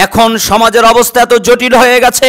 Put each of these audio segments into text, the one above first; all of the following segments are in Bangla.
এখন সমাজের অবস্থা এত জটিল হয়ে গেছে,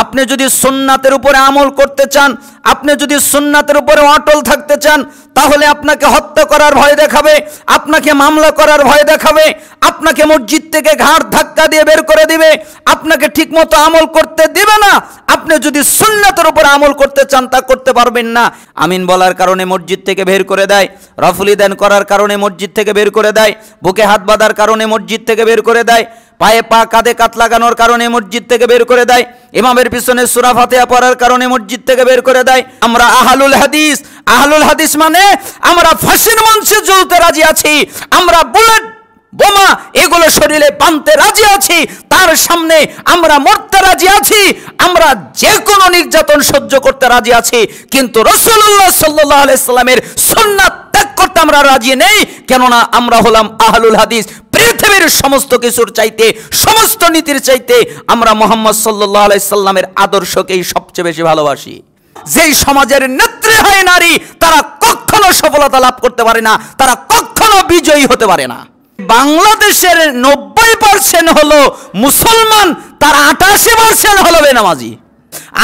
আপনি যদি সুন্নাতের উপরে আমল করতে চান, আপনি যদি সুন্নাতের উপরে অটল থাকতে চান, তাহলে আপনাকে হত্যা করার ভয় দেখাবে, আপনাকে মামলা করার ভয় দেখাবে, আপনাকে মসজিদ থেকে ঘাড় ধাক্কা দিয়ে বের করে দিবে, আপনাকে ঠিকমতো আমল করতে দিবে না। আপনি যদি সুন্নাতের উপর আমল করতে চান তা করতে পারবেন না। আমিন বলার কারণে মসজিদ থেকে বের করে দেয়, রফুল ইদান করার কারণে মসজিদ থেকে বের করে দেয়, বুকে হাত বাঁধার কারণে মসজিদ থেকে বের করে দেয়, পায়ে পা কাঁধে কাত লাগানোর কারণে মসজিদ থেকে বের করে দেয়, ইমামের পিছনে সূরা ফাতিহা পড়ার কারণে মসজিদ থেকে বের করে দেয়। আমরা আহলুল হাদিস, আহলুল হাদিস মানে আমরা ফাঁসির মঞ্চে ঝুলতে রাজি আছি, আমরা বুলেট বোমা এগুলো শরীরে বাঁধতে রাজি আছি, তার সামনে আমরা মরতে রাজি আছি, আমরা যে কোনো নির্যাতন সহ্য করতে রাজি আছি, কিন্তু রাসূলুল্লাহ সাল্লাল্লাহু আলাইহি সাল্লামের সুন্নাত ত্যাগ করতে আমরা রাজি নেই। কেননা আমরা হলাম আহলুল হাদিস। পৃথিবীর সমস্ত কিছুর চাইতে, সমস্ত নীতির চাইতে আমরা মুহাম্মদ সাল্লাল্লাহু আলাইহি সাল্লামের আদর্শকেই সবচেয়ে বেশি ভালোবাসি। যেই সমাজের নেত্রী হয় নারী, তারা কখনো সফলতা লাভ করতে পারে না, তারা কখনো বিজয়ী হতে পারে না। বাংলাদেশের 90% হলো মুসলমান, তার 88% হলো বেনামাজি।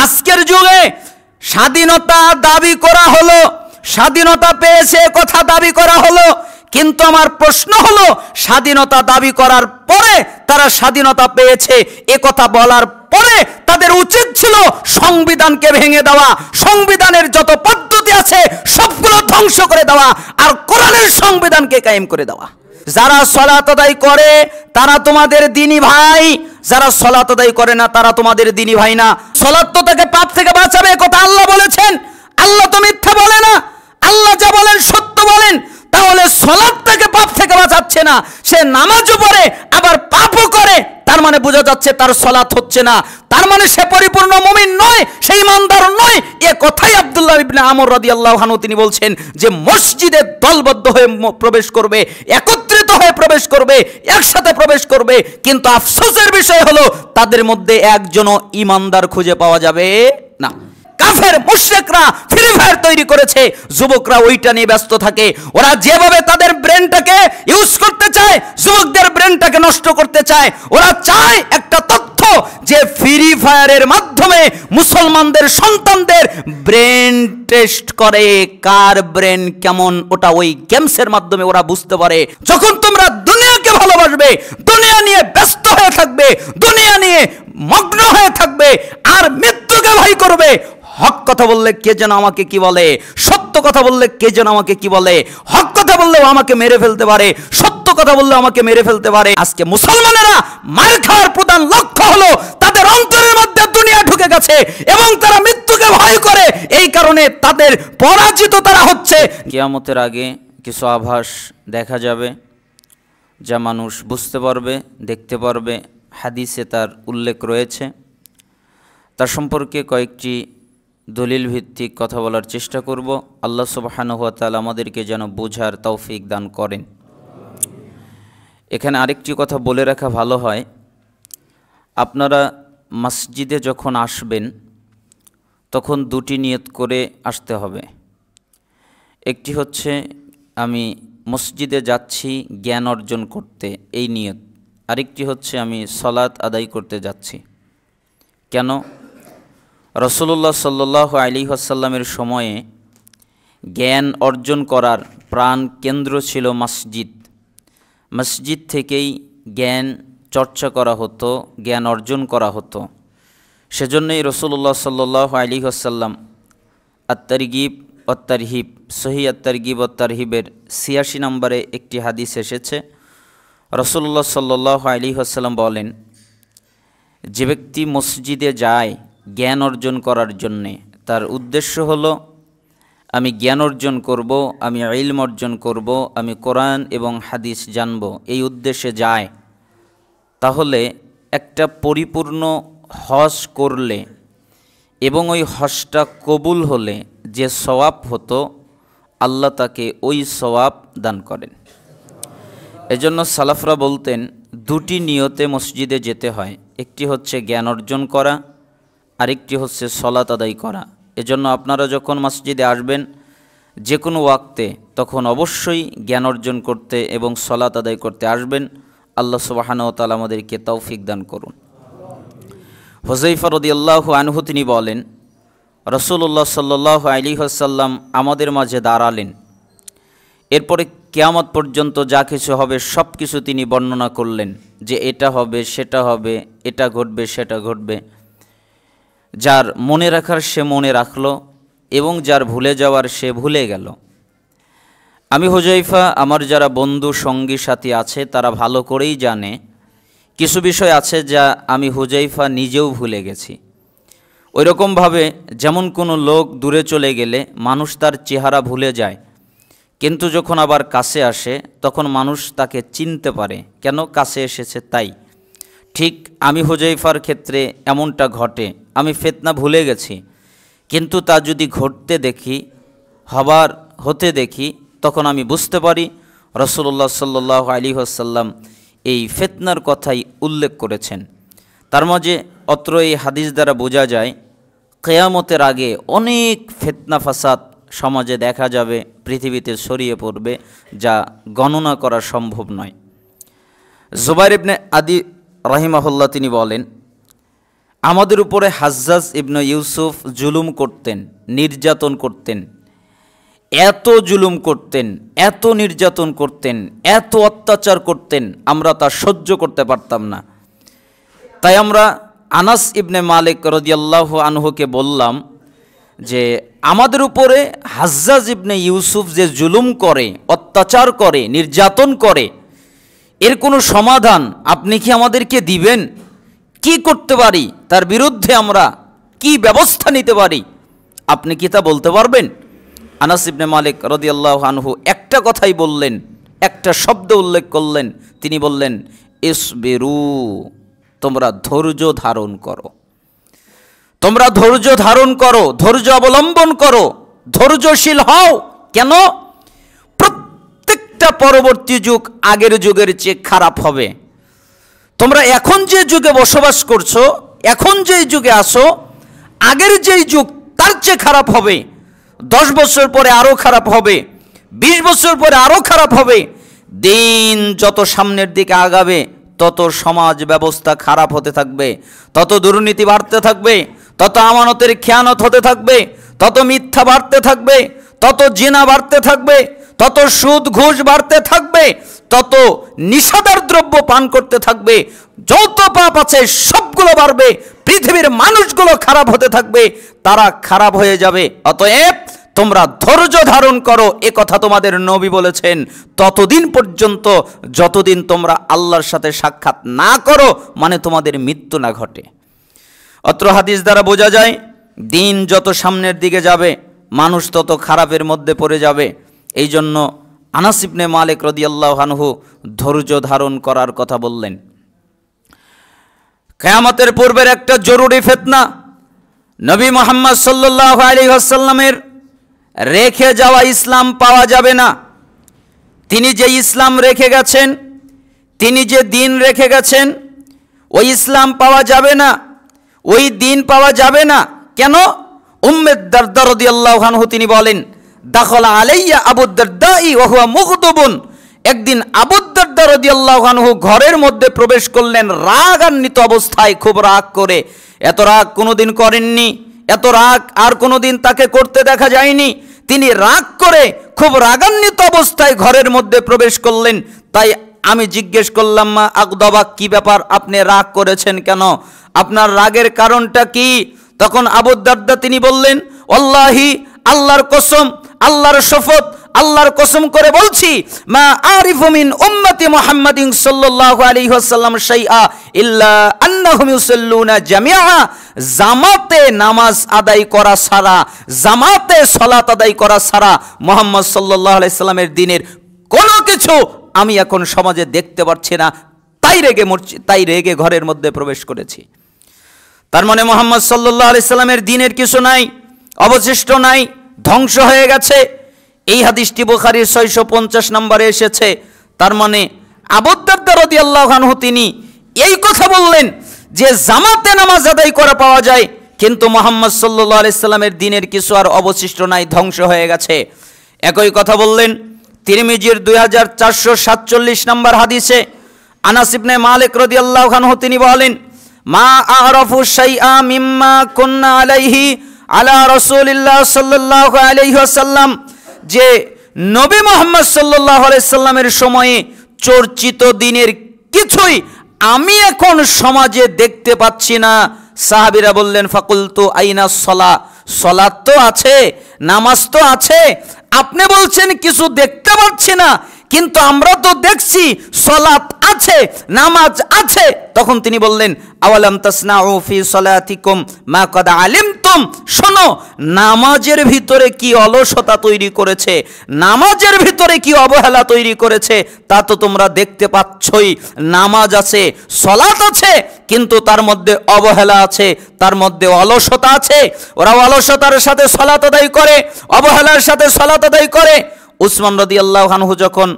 আজকের যুগে স্বাধীনতা দাবি করা হলো, স্বাধীনতা পেয়েছে কথা দাবি করা হলো, কিন্তু আমার প্রশ্ন হলো স্বাধীনতা দাবি করার পরে তারা স্বাধীনতা পেয়েছে এ কথা বলার পরে তাদের উচিত ছিল সংবিধানকে ভেঙে দেওয়া, সংবিধানের যত পদ্ধতি আছে সবগুলো ধ্বংস করে দেওয়া, আর কোরআনের সংবিধানকে কায়েম করে দেওয়া। যারা সালাত আদায় করে তারা তোমাদের দ্বীনি ভাই, যারা সালাত আদায় করে না তারা তোমাদের দ্বীনি ভাই না। সালাত তো তাকে পাপ থেকে বাঁচাবে, কথা আল্লাহ বলেছেন, আল্লাহ তো মিথ্যা বলে না, আল্লাহ যা বলেন সত্য বলেন। তাহলে সালাত তাকে পাপ থেকে বাঁচাচ্ছে না, সে নামাজও পড়ে আবার পাপও করে, তার মানে বোঝা যাচ্ছে তার সালাত হচ্ছে না, তার মানে সে পরিপূর্ণ মুমিন নয়, সেই ইমানদার নয়। এ কথাই আব্দুল্লাহ ইবনে আমর রাদিয়াল্লাহু আনহু তিনি বলছেন যে মসজিদে দলবদ্ধ হয়ে প্রবেশ করবে, একত্রিত হয়ে প্রবেশ করবে, একসাথে প্রবেশ করবে, কিন্তু আফসোসের বিষয় হলো তাদের মধ্যে একজনও ইমানদার খুঁজে পাওয়া যাবে না। কাফের মুশরিকরা ফ্রি ফায়ার তৈরি করেছে, যুবকরা ওইটা নিয়ে ব্যস্ত থাকে। ওরা যেভাবে তাদের ব্রেনটাকে ইউজ করতে চায়, যুবকদের ব্রেনটাকে নষ্ট করতে চায়। ওরা চায় একটা তথ্য যে ফ্রি ফায়ারের মাধ্যমে মুসলমানদের সন্তানদের ব্রেন টেস্ট করে, কার ব্রেন কেমন ওটা ওই গেমসের মাধ্যমে ওরা বুঝতে পারে। যখন তোমরা দুনিয়াকে ভালোবাসবে, দুনিয়া নিয়ে ব্যস্ত হয়ে থাকবে, দুনিয়া নিয়ে মগ্ন হয়ে থাকবে, আর মৃত্যুকে ভয় করবে, হক কথা বললে কে যেন আমাকে কি বলে, সত্য কথা বললে কে যেন আমাকে কি বলে, হক কথা বললেও আমাকে মেরে ফেলতে পারে, সত্য কথা বললেও আমাকে মেরে ফেলতে পারে। আজকে মুসলমানেরা মার খাওয়ার প্রধান লক্ষ্য হলো তাদের অন্তরের মধ্যে দুনিয়া ঢুকে গেছে এবং তারা মৃত্যুকে ভয় করে, এই কারণে তাদের পরাজিত তারা হচ্ছে। কিয়ামতের আগে কিছু আভাস দেখা যাবে যা মানুষ বুঝতে পারবে, দেখতে পারবে, হাদিসে তার উল্লেখ রয়েছে। তার সম্পর্কে কয়েকটি দলিল ভিত্তিক কথা বলার চেষ্টা করব। আল্লাহ সুবহানাহু ওয়া তাআলা আমাদেরকে যেন বোঝার তৌফিক দান করেন। এখানে আরেকটি কথা বলে রাখা ভালো হয়, আপনারা মসজিদে যখন আসবেন তখন দুটি নিয়ত করে আসতে হবে। একটি হচ্ছে আমি মসজিদে যাচ্ছি জ্ঞান অর্জন করতে, এই নিয়ত। আরেকটি হচ্ছে আমি সালাত আদায় করতে যাচ্ছি। কেন? রাসূলুল্লাহ সাল্লাল্লাহু আলাইহি ওয়াসাল্লামের সময়ে জ্ঞান অর্জন করার প্রাণ কেন্দ্র ছিল মসজিদ। মসজিদ থেকেই জ্ঞান চর্চা করা হতো, জ্ঞান অর্জন করা হতো। সেজন্যই রাসূলুল্লাহ সাল্লাল্লাহু আলাইহি ওয়াসাল্লাম আত-তারগীব ওয়াত তারহিব, সহিহ আত-তারগীব ওয়াত তারহিবের ৮৬ নম্বরে একটি হাদিস এসেছে। রাসূলুল্লাহ সাল্লাল্লাহু আলাইহি ওয়াসাল্লাম বলেন, যে ব্যক্তি মসজিদে যায় জ্ঞান অর্জন করার জন্যে, তার উদ্দেশ্য হলো আমি জ্ঞান অর্জন করব, আমি ইলম অর্জন করব, আমি কোরআন এবং হাদিস জানব, এই উদ্দেশ্যে যায়, তাহলে একটা পরিপূর্ণ হজ করলে এবং ওই হজটা কবুল হলে যে সওয়াব হতো আল্লাহ তাকে ওই সওয়াব দান করেন। এজন্য সালাফরা বলতেন দুটি নিয়তে মসজিদে যেতে হয়, একটি হচ্ছে জ্ঞান অর্জন করা, আরেকটি হচ্ছে সালাত আদায় করা। এজন্য আপনারা যখন মসজিদে আসবেন যে কোনো ওয়াক্তে, তখন অবশ্যই জ্ঞান অর্জন করতে এবং সালাত আদায় করতে আসবেন। আল্লাহ সুবহানাহু ওয়া তাআলা আমাদেরকে তৌফিক দান করুন। হুযায়ফা রাদিয়াল্লাহু আনহু তিনি বলেন, রাসূলুল্লাহ সাল্লাল্লাহু আলাইহি ওয়াসাল্লাম আমাদের মাঝে দাঁড়ালেন। এরপরে কিয়ামত পর্যন্ত যা কিছু হবে সব কিছু তিনি বর্ণনা করলেন, যে এটা হবে, সেটা হবে, এটা ঘটবে, সেটা ঘটবে। যার মনে রাখার সে মনে রাখলো, এবং যার ভুলে যাওয়ার সে ভুলে গেল। আমি হুযায়ফা, আমার যারা বন্ধু সঙ্গী সাথী আছে তারা ভালো করেই জানে কিছু বিষয় আছে যা আমি হুযায়ফা নিজেও ভুলে গেছি। ওই রকমভাবে যেমন কোনো লোক দূরে চলে গেলে মানুষ তার চেহারা ভুলে যায়, কিন্তু যখন আবার কাছে আসে তখন মানুষ তাকে চিনতে পারে, কেন কাছে এসেছে তাই। ঠিক আমি হুযায়ফার ক্ষেত্রে এমনটা ঘটে। আমি ফিতনা ভুলে গেছি, কিন্তু তা যদি ঘটতে দেখি, হতে দেখি, তখন আমি বুঝতে পারি রাসূলুল্লাহ সাল্লাল্লাহু আলাইহি ওয়াসাল্লাম এই ফিতনার কথাই উল্লেখ করেছেন। তার মাঝে অত্র এই হাদিস দ্বারা বোঝা যায় কিয়ামতের আগে অনেক ফিতনা ফাসাদ সমাজে দেখা যাবে, পৃথিবীতে ছড়িয়ে পড়বে, যা গণনা করা সম্ভব নয়। জুবাইর ইবনে আদি রাহিমাহুল্লাহ তিনি বলেন, আমাদের উপরে হাজ্জাজ ইবনে ইউসুফ জুলুম করতেন, নির্যাতন করতেন, এত জুলুম করতেন, এত নির্যাতন করতেন, এত অত্যাচার করতেন, আমরা তা সহ্য করতে পারতাম না। তাই আমরা আনাস ইবনে মালিক রাদিয়াল্লাহু আনহুকে বললাম যে আমাদের উপরে হাজ্জাজ ইবনে ইউসুফ যে জুলুম করে, অত্যাচার করে, নির্যাতন করে, এর কোনো সমাধান আপনি কি আমাদেরকে দিবেন? কি করতে পারি, তার বিরুদ্ধে আমরা কি ব্যবস্থা নিতে পারি, আপনি কি তা বলতে পারবেন? আনাস ইবনে মালিক রাদিয়াল্লাহু আনহু একটা কথাই বললেন, একটা শব্দ উল্লেখ করলেন। তিনি বললেন, ইসবিরু, তোমরা ধৈর্য ধারণ করো, তোমরা ধৈর্য ধারণ করো, ধৈর্য অবলম্বন করো, ধৈর্যশীল হও। কেন? প্রত্যেকটা পরবর্তী যুগ আগের যুগের চেয়ে খারাপ হবে। তোমরা এখন যে যুগে বসবাস করছো, এখন যেই যুগে আসো, আগের যেই যুগ তার চেয়ে খারাপ হবে। 10 বছর পরে আরও খারাপ হবে, 20 বছর পরে আরও খারাপ হবে। দিন যত সামনের দিকে আগাবে তত সমাজ ব্যবস্থা খারাপ হতে থাকবে, তত দুর্নীতি বাড়তে থাকবে, তত আমানতের খেয়ানত হতে থাকবে, তত মিথ্যা বাড়তে থাকবে, তত জিনা বাড়তে থাকবে, তত সুদ ঘুষ বাড়তে থাকবে, তত নিশাদার দ্রব্য পান করতে থাকবে, যত পাপ আছে সবগুলো বাড়বে, পৃথিবীর মানুষগুলো খারাপ হতে থাকবে, তারা খারাপ হয়ে যাবে। অতএব তোমরা ধৈর্য ধারণ করো, এ কথা তোমাদের নবী বলেছেন ততদিন পর্যন্ত যতদিন তোমরা আল্লাহর সাথে সাক্ষাৎ না করো, মানে তোমাদের মৃত্যু না ঘটে। অত্র হাদিস দ্বারা বোঝা যায় দিন যত সামনের দিকে যাবে মানুষ তত খারাপের মধ্যে পড়ে যাবে। এই জন্য আনাস ইবনে মালিক রাদিয়াল্লাহু আনহু ধৈর্য ধারণ করার কথা বললেন। কিয়ামতের পূর্বের একটা জরুরি ফিতনা, নবী মুহাম্মদ সাল্লাল্লাহু আলাইহি ওয়াসাল্লামের রেখে যাওয়া ইসলাম পাওয়া যাবে না। তিনি যে ইসলাম রেখে গেছেন, তিনি যে দিন রেখে গেছেন, ওই ইসলাম পাওয়া যাবে না, ওই দিন পাওয়া যাবে না। কেন? উম্মে দারদা রাদিয়াল্লাহু আনহু তিনি বলেন, দাখালা আলাইয়া আবু দারদাই ওয়া হুয়া মুগদবুন। একদিন আবু দারদা রাদিয়াল্লাহু আনহু ঘরের মধ্যে প্রবেশ করলেন রাগান্বিত অবস্থায়, খুব রাগ করে। এত রাগ কোনোদিন করেননি, এত রাগ আর কোনোদিন তাকে করতে দেখা যায়নি। তিনি রাগ করে খুব রাগান্বিত অবস্থায় ঘরের মধ্যে প্রবেশ করলেন। তাই আমি জিজ্ঞেস করলাম, মা আকদাবা, কি ব্যাপার, আপনি রাগ করেছেন কেন, আপনার রাগের কারণটা কি? তখন আবু দারদা তিনি বললেন, ওয়াল্লাহি, আল্লাহর কসম, আল্লাহর শপথ, আল্লাহর কসম করে বলছি, মা আরিফু মিন উম্মতি মুহাম্মাদিন সাল্লাল্লাহু আলাইহি ওয়াসাল্লাম শাইআ ইল্লা আন্নাহুম ইউসাল্লুনা জামিআ। জামাতে নামাজ আদায় করা ছাড়া, জামাতে সালাত আদায় করা ছাড়া মুহাম্মদ সাল্লাল্লাহু আলাইহি সাল্লামের দ্বীনের কোনো কিছু আমি এখন সমাজে দেখতে পাচ্ছি না। তাই রেগে ঘরের মধ্যে প্রবেশ করেছি। তার মানে মুহাম্মদ সাল্লাল্লাহু আলাইহি সাল্লামের দ্বীনের কিছু নাই, অবশিষ্ট নাই, ধ্বংস হয়ে গেছে। এই হাদিসটি বুখারীর 650 নম্বরে এসেছে। তার মানে আবু দারদা রাদিয়াল্লাহু আনহু তিনি এই কথা বললেন যে জামাতে নামাজ আদায় করা পাওয়া যায়, কিন্তু মুহাম্মদ সাল্লাল্লাহু আলাইহি সাল্লামের দ্বীনের কিছু আর অবশিষ্ট নাই, ধ্বংস হয়ে গেছে। একই কথা বললেন তিরমিজির 2447 নম্বর হাদিসে আনাস ইবনে মালিক রাদিয়াল্লাহু আনহু তিনি বলেন, মা আরাফু শাইআ মিম্মা কুননা আলাইহি আলা রাসূলিল্লাহ সাল্লাল্লাহু আলাইহি ওয়াসাল্লাম, যে নবী মুহাম্মদ সাল্লাল্লাহু আলাইহি সাল্লামের সময়ে চর্চিত দিনের কিছুই আমি এখন সমাজে দেখতে পাচ্ছি না। সাহাবীরা বললেন, ফাকুলতু আইনা সলা, সালাত তো আছে, নামাজ তো আছে, আপনি বলছেন কিছু দেখতে পাচ্ছি না, কিন্তু আমরা তো দেখছি সালাত আছে, নামাজ আছে। তখন তিনি বললেন, আওয়ালাম তাসনাউ ফি সালাতিকুম মা কাদ আলিমতুম, শোনো নামাজের ভিতরে কি অলসতা তৈরি করেছে, নামাজের ভিতরে কি অবহেলা তৈরি করেছে তা তো তোমরা দেখতে পাচ্ছই। নামাজ আছে, সালাত আছে, কিন্তু তার মধ্যে অবহেলা আছে, তার মধ্যে অলসতা আছে। ওরা অলসতার সাথে সালাত আদায় করে, অবহেলার সাথে সালাত আদায় করে। উসমান রাদিয়াল্লাহু আনহু যখন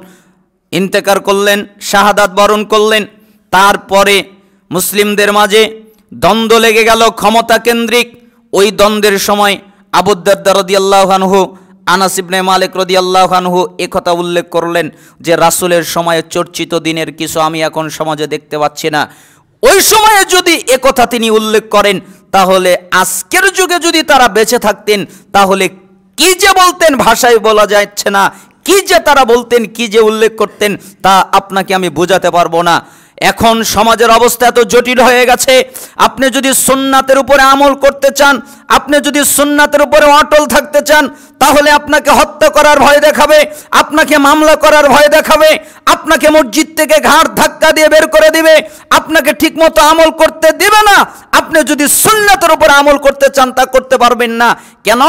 ইন্তেকার করলেন, শাহাদাত বরণ করলেন, তারপরে মুসলিমদের মাঝে দ্বন্দ্ব লেগে গেল ক্ষমতা কেন্দ্রিক। ওই দ্বন্দ্বের সময় আবু দারদা রাদিয়াল্লাহু আনহু, আনাস ইবনে মালিক রাদিয়াল্লাহু আনহু একথা উল্লেখ করলেন যে রাসূলের সময়ে চর্চিত দিনের কিছু আমি এখন সমাজে দেখতে পাচ্ছি না। ওই সময়ে যদি একথা তিনি উল্লেখ করেন, তাহলে আজকের যুগে যদি তারা বেঁচে থাকতেন, তাহলে কি যে বলতেন ভাষায় বলা যাচ্ছে না, কি যে তারা বলতেন, কি যে উল্লেখ করতেন, তা আপনাকে আমি বোঝাতে পারবো না। এখন সমাজের অবস্থা এত জটিল হয়ে গেছে, আপনি যদি সুন্নাতের উপরে আমল করতে চান, আপনি যদি সুন্নাতের উপরে অটল থাকতে চান, তাহলে আপনাকে হত্যা করার ভয় দেখাবে, আপনাকে মামলা করার ভয় দেখাবে, আপনাকে মসজিদ থেকে ঘাড় ধাক্কা দিয়ে বের করে দিবে, আপনাকে ঠিকমতো আমল করতে দিবে না। আপনি যদি সুন্নাতের উপরে আমল করতে চান, তা করতে পারবেন না। কেন?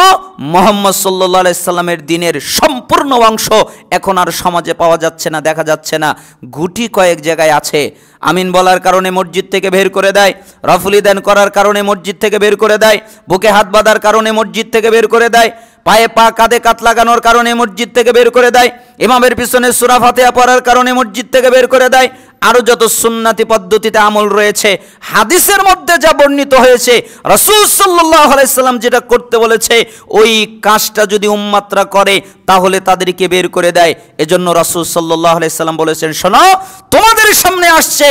মুহাম্মদ সাল্লাল্লাহু আলাইহি সাল্লামের দিনের সম্পূর্ণ অংশ এখন আর সমাজে পাওয়া যাচ্ছে না, দেখা যাচ্ছে না। গুটি কয়েক জায়গায় আছে। আমিন বলার কারণে মসজিদ থেকে বের করে দেয়, রফুলি দান করার কারণে মসজিদ থেকে বের করে দেয়, বুকে হাত বাঁধার কারণে মসজিদ থেকে বের করে দেয়, পায়ে পা কাঁধে কাত লাগানোর কারণে মসজিদ থেকে বের করে দেয়, ইমামের পিছনে সূরা ফাতিহা পড়ার কারণে মসজিদ থেকে বের করে দেয়। আরও যত সুন্নাতি পদ্ধতিতে আমল রয়েছে, হাদিসের মধ্যে যা বর্ণিত হয়েছে, রাসূল সাল্লাল্লাহু আলাইহি সাল্লাম যেটা করতে বলেছে, ওই কাজটা যদি উম্মাতরা করে তাহলে তাদেরকে বের করে দেয়। এজন্য রাসূল সাল্লাল্লাহু আলাইহি সাল্লাম বলেছেন, শোনো তোমাদের সামনে আসছে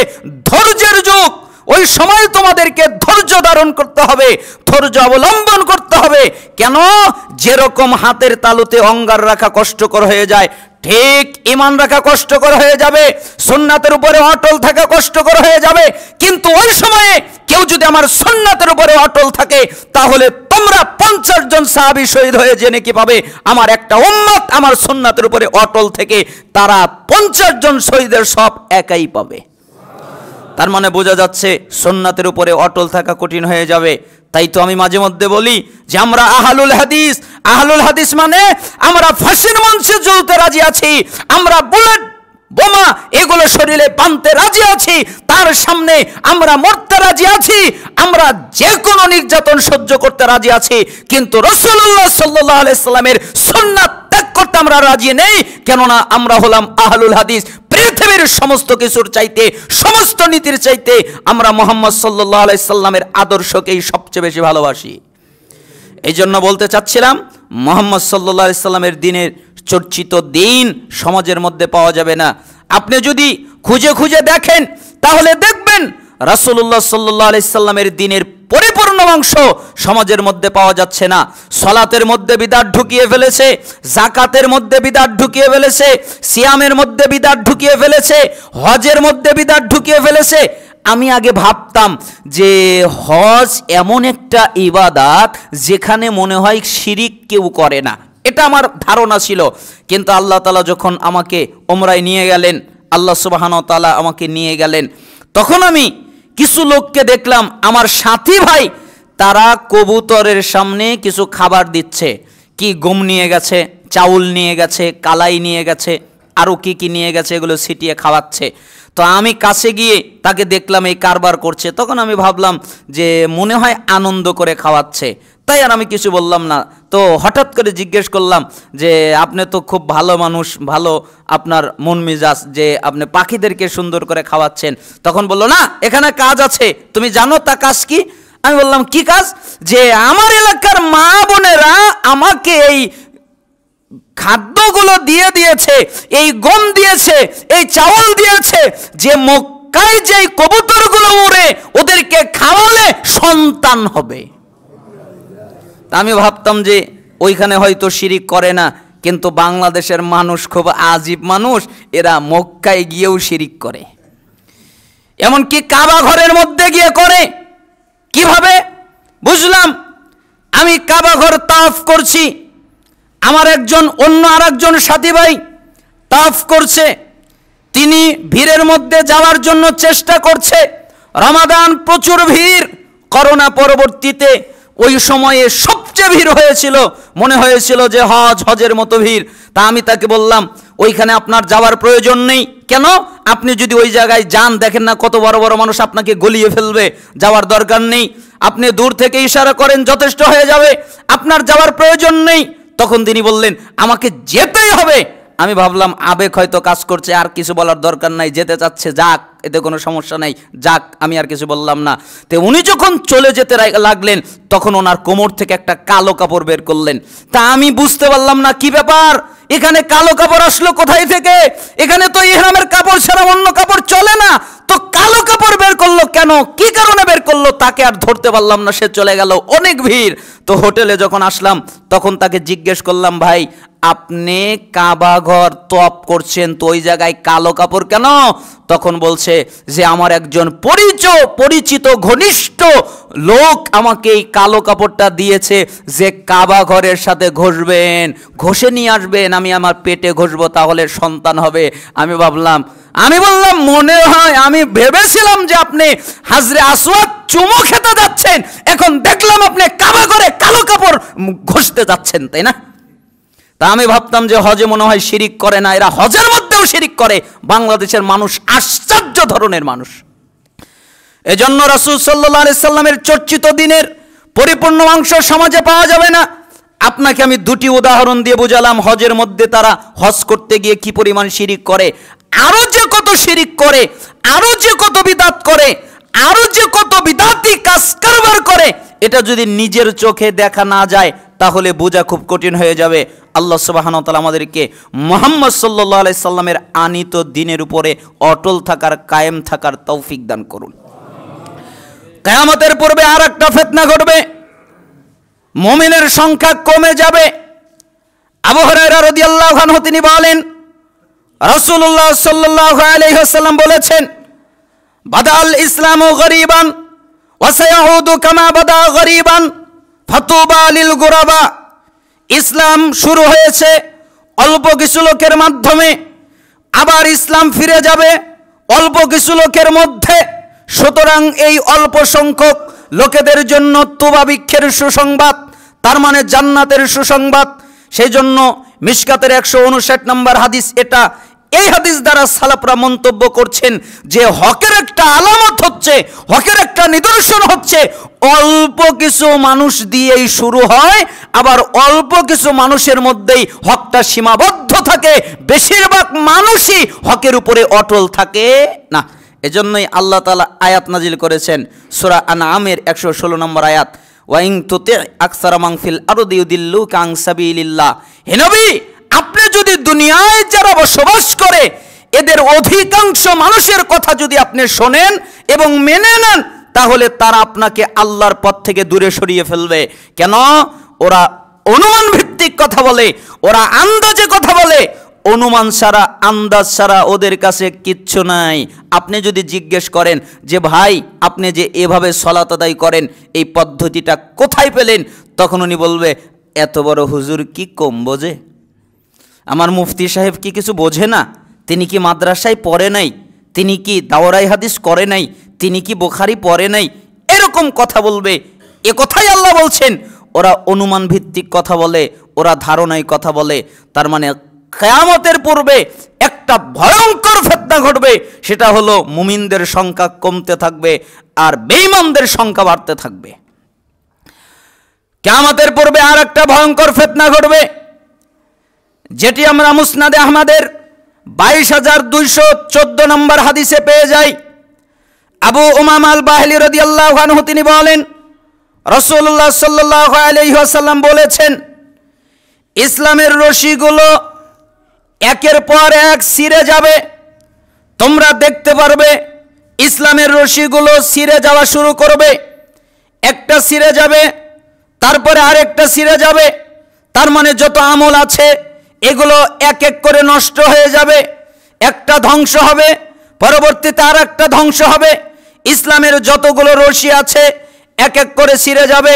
ধৈর্যের যুগ, ওই সময় তোমাদেরকে ধৈর্য ধারণ করতে হবে, ধৈর্য অবলম্বন করতে হবে। কেন? যেরকম হাতের তালুতে অঙ্গার রাখা কষ্টকর হয়ে যায়, ঠিক ঈমান রাখা কষ্টকর হয়ে যাবে, সুন্নাতের উপরে অটল থাকা কষ্টকর হয়ে যাবে। কিন্তু ওই সময়ে কেউ যদি আমার সুন্নাতের উপরে অটল থাকে, তাহলে তোমরা 50 জন সাহাবী শহীদ হয়ে জেনে কি পাবে? আমার একটা উম্মত আমার সুন্নাতের উপরে অটল থেকে তারা 50 জন শহীদের সব একাই পাবে। তার মানে বোঝা যাচ্ছে সুন্নাতের উপরে অটল থাকা কঠিন হয়ে যাবে। তাই তো আমি মাঝে মধ্যে বলি যে আমরা আহলুল হাদিস। আহলুল হাদিস মানে আমরা ফাঁসির মঞ্চে জ্বলতে রাজি আছি, আমরা বুলেট বোমা এগুলো শরীরে বাঁধতে রাজি আছি, তার সামনে আমরা মরতে রাজি আছি, আমরা যে কোনো নির্যাতন সহ্য করতে রাজি আছি। কিন্তু রাসূলুল্লাহ সাল্লাল্লাহু আলাইহি সাল্লামের সুন্নাত ত্যাগ করতে আমরা রাজি নেই। কেননা আমরা হলাম আহলুল হাদিস। পৃথিবীর সমস্ত কিছুর চাইতে, সমস্ত নীতির চাইতে আমরা মুহাম্মদ সাল্লাল্লাহু আলাইহি সাল্লামের আদর্শকেই সবচেয়ে বেশি ভালোবাসি। এই জন্য বলতে চাচ্ছিলাম, মুহাম্মদ সাল্লাল্লাহু আলাইহি সাল্লামের দিনের চর্চিত দিন সমাজের মধ্যে পাওয়া যাবে না। আপনি যদি খুঁজে খুঁজে দেখেন, তাহলে দেখবেন রাসূলুল্লাহ সাল্লাল্লাহু আলাইহি সাল্লামের দিনের পরিপূর্ণ অংশ সমাজের মধ্যে পাওয়া যাচ্ছে না। সালাতের মধ্যে বিদআত ঢুকিয়ে ফেলেছে, যাকাতের মধ্যে বিদআত ঢুকিয়ে ফেলেছে, সিয়ামের মধ্যে বিদআত ঢুকিয়ে ফেলেছে, হজের মধ্যে বিদআত ঢুকিয়ে ফেলেছে। আমি আগে ভাবতাম যে হজ এমন একটা ইবাদত যেখানে মনে হয় শিরিক কেউ করে না, এটা আমার ধারণা ছিল। কিন্তু আল্লাহ তাআলা যখন আমাকে ওমরায় নিয়ে গেলেন, আল্লাহ সুবহানাহু ওয়া তাআলা আমাকে নিয়ে গেলেন, তখন আমি কিছু লোককে দেখলাম, আমার সাথী ভাই, তারা কবুতরের সামনে কিছু খাবার দিচ্ছে। কি গম নিয়ে গেছে, চাউল নিয়ে গেছে, কালাই নিয়ে গেছে, আরও কি নিয়ে গেছে, এগুলো ছিটিয়ে খাওয়াচ্ছে। তো আমি কাছে গিয়ে তাকে দেখলাম এই কারবার করছে। তখন আমি ভাবলাম যে মনে হয় আনন্দ করে খাওয়াচ্ছে, তাই আর আমি কিছু বললাম না। তো হঠাৎ করে জিজ্ঞেস করলাম যে আপনি তো খুব ভালো মানুষ, ভালো আপনার মন মেজাজ, যে আপনি পাখিদেরকে সুন্দর করে খাওয়াচ্ছেন। তখন বললো, না এখানে কাজ আছে, তুমি জানো তা কাজ কি? আমি বললাম, কি কাজ? যে আমার এলাকার মা বোনেরা আমাকে এই খাদ্যগুলো দিয়ে দিয়েছে, এই গম দিয়েছে, এই চাউল দিয়েছে, যে মক্কায় যে কবুতরগুলো উড়ে ওদেরকে খাওয়ালে সন্তান হবে। আমি ভাবতাম যে ওইখানে হয়তো শিরিক করে না, কিন্তু বাংলাদেশের মানুষ খুব আজীব মানুষ, এরা মক্কায় গিয়েও শিরিক করে, এমনকি কাবা ঘরের মধ্যে গিয়ে করে। কিভাবে বুঝলাম? আমি কাবা ঘর তাওয়াফ করছি, আমার অন্য আরেকজন সাথী ভাই তাওয়াফ করছে, তিনি ভিড়ের মধ্যে যাওয়ার জন্য চেষ্টা করছে। রমাদান প্রচুর ভিড়, করোনা পরবর্তীতে ওই সময়ে সবচেয়ে ভিড় হয়েছিল, মনে হয়েছিল যে হজের মতো ভিড়। তা আমি তাকে বললাম, ওইখানে আপনার যাওয়ার প্রয়োজন নেই। কেন? আপনি যদি ওই জায়গায় যান, দেখেন না কত বড় বড় মানুষ আপনাকে গলিয়ে ফেলবে, যাওয়ার দরকার নেই। আপনি দূর থেকে ইশারা করেন, যথেষ্ট হয়ে যাবে, আপনার যাওয়ার প্রয়োজন নেই। তখন তিনি বললেন আমাকে যেতেই হবে। আমি ভাবলাম আবেগ হয়তো কাজ করছে, আর কিছু বলার দরকার নাই, যেতে চাচ্ছে যাক, এতে কোনো সমস্যা নাই, যাক, আমি আর কিছু বললাম না। তো উনি যখন চলে যেতে লাগলেন, তখন ওনার কোমর থেকে একটা কালো কাপড় বের করলেন। তা আমি বুঝতে পারলাম না কি ব্যাপার, এখানে কালো কাপড় আসলো কোথায় থেকে? এখানে তো ইহরামের কাপড় ছাড়া অন্য কাপড় চলে না, তো কালো কাপড় বের করলো কেন? কি কারণে বের করলো? তাকে আর ধরতে পারলাম না, সে চলে গেল, অনেক ভিড়। তো হোটেলে যখন আসলাম তখন তাকে জিজ্ঞেস করলাম, ভাই আপনি কাবা ঘর তওয়াফ করছেন, তো ওই জায়গায় কালো কাপড় কেন? তখন বলছে যে আমার একজন পরিচিত ঘনিষ্ঠ লোক আমাকে এই কালো কাপড়টা দিয়েছে, যে কাবা ঘরের সাথে ঘষবেন, ঘষে নিয়ে আসবেন, আমি আমার পেটে ঘষবো, তাহলে সন্তান হবে। আমি বললাম মনে হয়, আমি ভেবেছিলাম যে আপনি হাজরে আসওয়াদ চুমো খেতে যাচ্ছেন, এখন দেখলাম আপনি কাবা ঘরে কালো কাপড় ঘষতে যাচ্ছেন, তাই না? তা আমি ভাবতাম যে হজে মনে হয় শিরিক করে না, এরা হজের মধ্যেও শিরিক করে। বাংলাদেশের মানুষ আশ্চর্য ধরনের মানুষ। এজন্য রাসূল সাল্লাল্লাহু আলাইহি সাল্লামের চর্চিত দিনের পরিপূর্ণ অংশ সমাজে পাওয়া যাবে না। আপনাকে আমি দুটি উদাহরণ দিয়ে বুঝালাম হজের মধ্যে তারা হজ করতে গিয়ে কি পরিমাণ শিরিক করে, আরো যে কত শিরিক করে, আরো যে কত বিদআত করে, আরো যে কত বিদআতি কাজ কারবার করে, এটা যদি নিজের চোখে দেখা না যায় তাহলে বোঝা খুব কঠিন হয়ে যাবে। আল্লাহ সুবহানাহু ওয়া তাআলা আমাদেরকে মুহাম্মদ সাল্লাল্লাহু আলাইহি সাল্লামের আনিত দ্বীনের উপরে অটল থাকার, কায়েম থাকার তৌফিক দান করুন। কিয়ামতের পূর্বে আর একটা ফিতনা ঘটবে, মুমিনের সংখ্যা কমে যাবে। আবু হুরায়রা রাদিয়াল্লাহু আনহু তিনি বলেন, রাসূলুল্লাহ সাল্লাল্লাহু আলাইহি ওয়াসাল্লাম বলেছেন, বাদাল ইসলামু গরীবান ওয়া সায়াউদু কামা বাদা গরীবান ফাতুবা লিল গুরাবা। ইসলাম শুরু হয়েছে অল্প কিছু লোকের মাধ্যমে, আবার ইসলাম ফিরে যাবে অল্প কিছু লোকের মধ্যে। সুতরাং এই অল্প সংখ্যক লোকেদের জন্য তুবা বৃক্ষের সুসংবাদ, তার মানে জান্নাতের সুসংবাদ। সেই জন্য মিশকাতের 159 নম্বর হাদিস এটা। এই হাদিস দ্বারা সালাফরা মন্তব্য করছেন যে হকের একটা আলামত হচ্ছে, হকের একটা নিদর্শন হচ্ছে অল্প কিছু মানুষ দিয়েই শুরু হয়, আবার অল্প কিছু মানুষের মধ্যেই হকটা সীমাবদ্ধ থাকে, বেশিরভাগ মানুষই হকের উপরে অটল থাকে না। এজন্যই আল্লাহ তাআলা আয়াত নাজিল করেছেন সূরা আনআমের 116 নম্বর আয়াত, ওয়াইং তুতি আকসারা মান ফিল আরদি ইউদিল্লুকা আন সাবিলিল্লাহ। হে নবী, আপনি যদি দুনিয়ায় যারা বসবাস করে এদের অধিকাংশ মানুষের কথা যদি আপনি শোনেন এবং মেনে নেন, তাহলে তারা আপনাকে আল্লাহর পথ থেকে দূরে সরিয়ে ফেলবে। কেন? ওরা অনুমান ভিত্তিক কথা বলে, ওরা আন্দাজে কথা বলে, অনুমান ছাড়া, আন্দাজ ছাড়া ওদের কাছে কিচ্ছু নাই। আপনি যদি জিজ্ঞেস করেন যে ভাই আপনি যে এভাবে সালাত আদায় করেন এই পদ্ধতিটা কোথায় পেলেন, তখন উনি বলবে এত বড় হুজুর কি কম বোঝে? আমার মুফতি সাহেব কি কিছু বোঝে না? তিনি কি মাদ্রাসায় পড়ে নাই? তিনি কি দাওরাই হাদিস করে নাই? তিনি কি বুখারী পড়ে নাই? এরকম কথা বলবে। এ কথাই আল্লাহ বলছেন ওরা অনুমান ভিত্তিক কথা বলে, ওরা ধারণায় কথা বলে। তার মানে কিয়ামতের পূর্বে একটা ভয়ঙ্কর ফিতনা ঘটবে, সেটা হলো মুমিনদের সংখ্যা কমতে থাকবে আর বেঈমানদের সংখ্যা বাড়তে থাকবে। কিয়ামতের পূর্বে আর একটা ভয়ঙ্কর ফিতনা ঘটবে, যেটি আমরা মুসনাদে আহমদের 22,214 নম্বর হাদিসে পেয়ে যাই। আবু উমামা আল বাহিলি রাদিয়াল্লাহু আনহু তিনি বলেন, রাসূলুল্লাহ সাল্লাল্লাহু আলাইহি ওয়াসাল্লাম বলেছেন, ইসলামের রশিগুলো একের পর এক ছিঁড়ে যাবে। তোমরা দেখতে পারবে ইসলামের রশিগুলো ছিঁড়ে যাওয়া শুরু করবে। একটা ছিঁড়ে যাবে, তারপরে আরেকটা ছিঁড়ে যাবে। তার মানে যত আমল আছে এগুলো এক এক করে নষ্ট হয়ে যাবে। একটা ধ্বংস হবে, পরবর্তীতে আর একটা ধ্বংস হবে। ইসলামের যতগুলো রশি আছে এক এক করে ছিঁড়ে যাবে।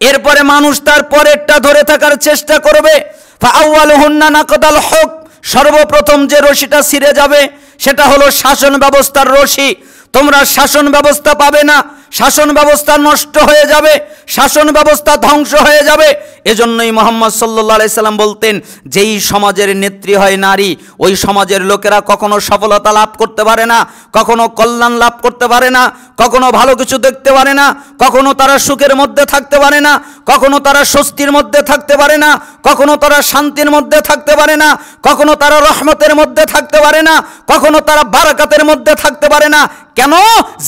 এরপরে মানুষ তার পরেরটা ধরে থাকার চেষ্টা করবে। ফাআওয়ালুহুন্না নাকদাল হুক, সর্বপ্রথম যে রশিটা ছিঁড়ে যাবে সেটা হলো শাসন ব্যবস্থার রশি। তোমরা শাসন ব্যবস্থা পাবে না, শাসন ব্যবস্থা নষ্ট হয়ে যাবে, শাসন ব্যবস্থা ধ্বংস হয়ে যাবে। এজন্যই মুহাম্মদ সাল্লাল্লাহু আলাইহি সাল্লাম বলতেন, যেই সমাজের নেত্রী হয় নারী, ওই সমাজের লোকেরা কখনো সফলতা লাভ করতে পারে না, কখনো কল্যাণ লাভ করতে পারে না, কখনো ভালো কিছু দেখতে পারে না, কখনো তারা সুখের মধ্যে থাকতে পারে না, কখনো তারা স্বস্তির মধ্যে থাকতে পারে না, কখনো তারা শান্তির মধ্যে থাকতে পারে না, কখনো তারা রহমতের মধ্যে থাকতে পারে না, কখনো তারা বারাকাতের মধ্যে থাকতে পারে না। কেন?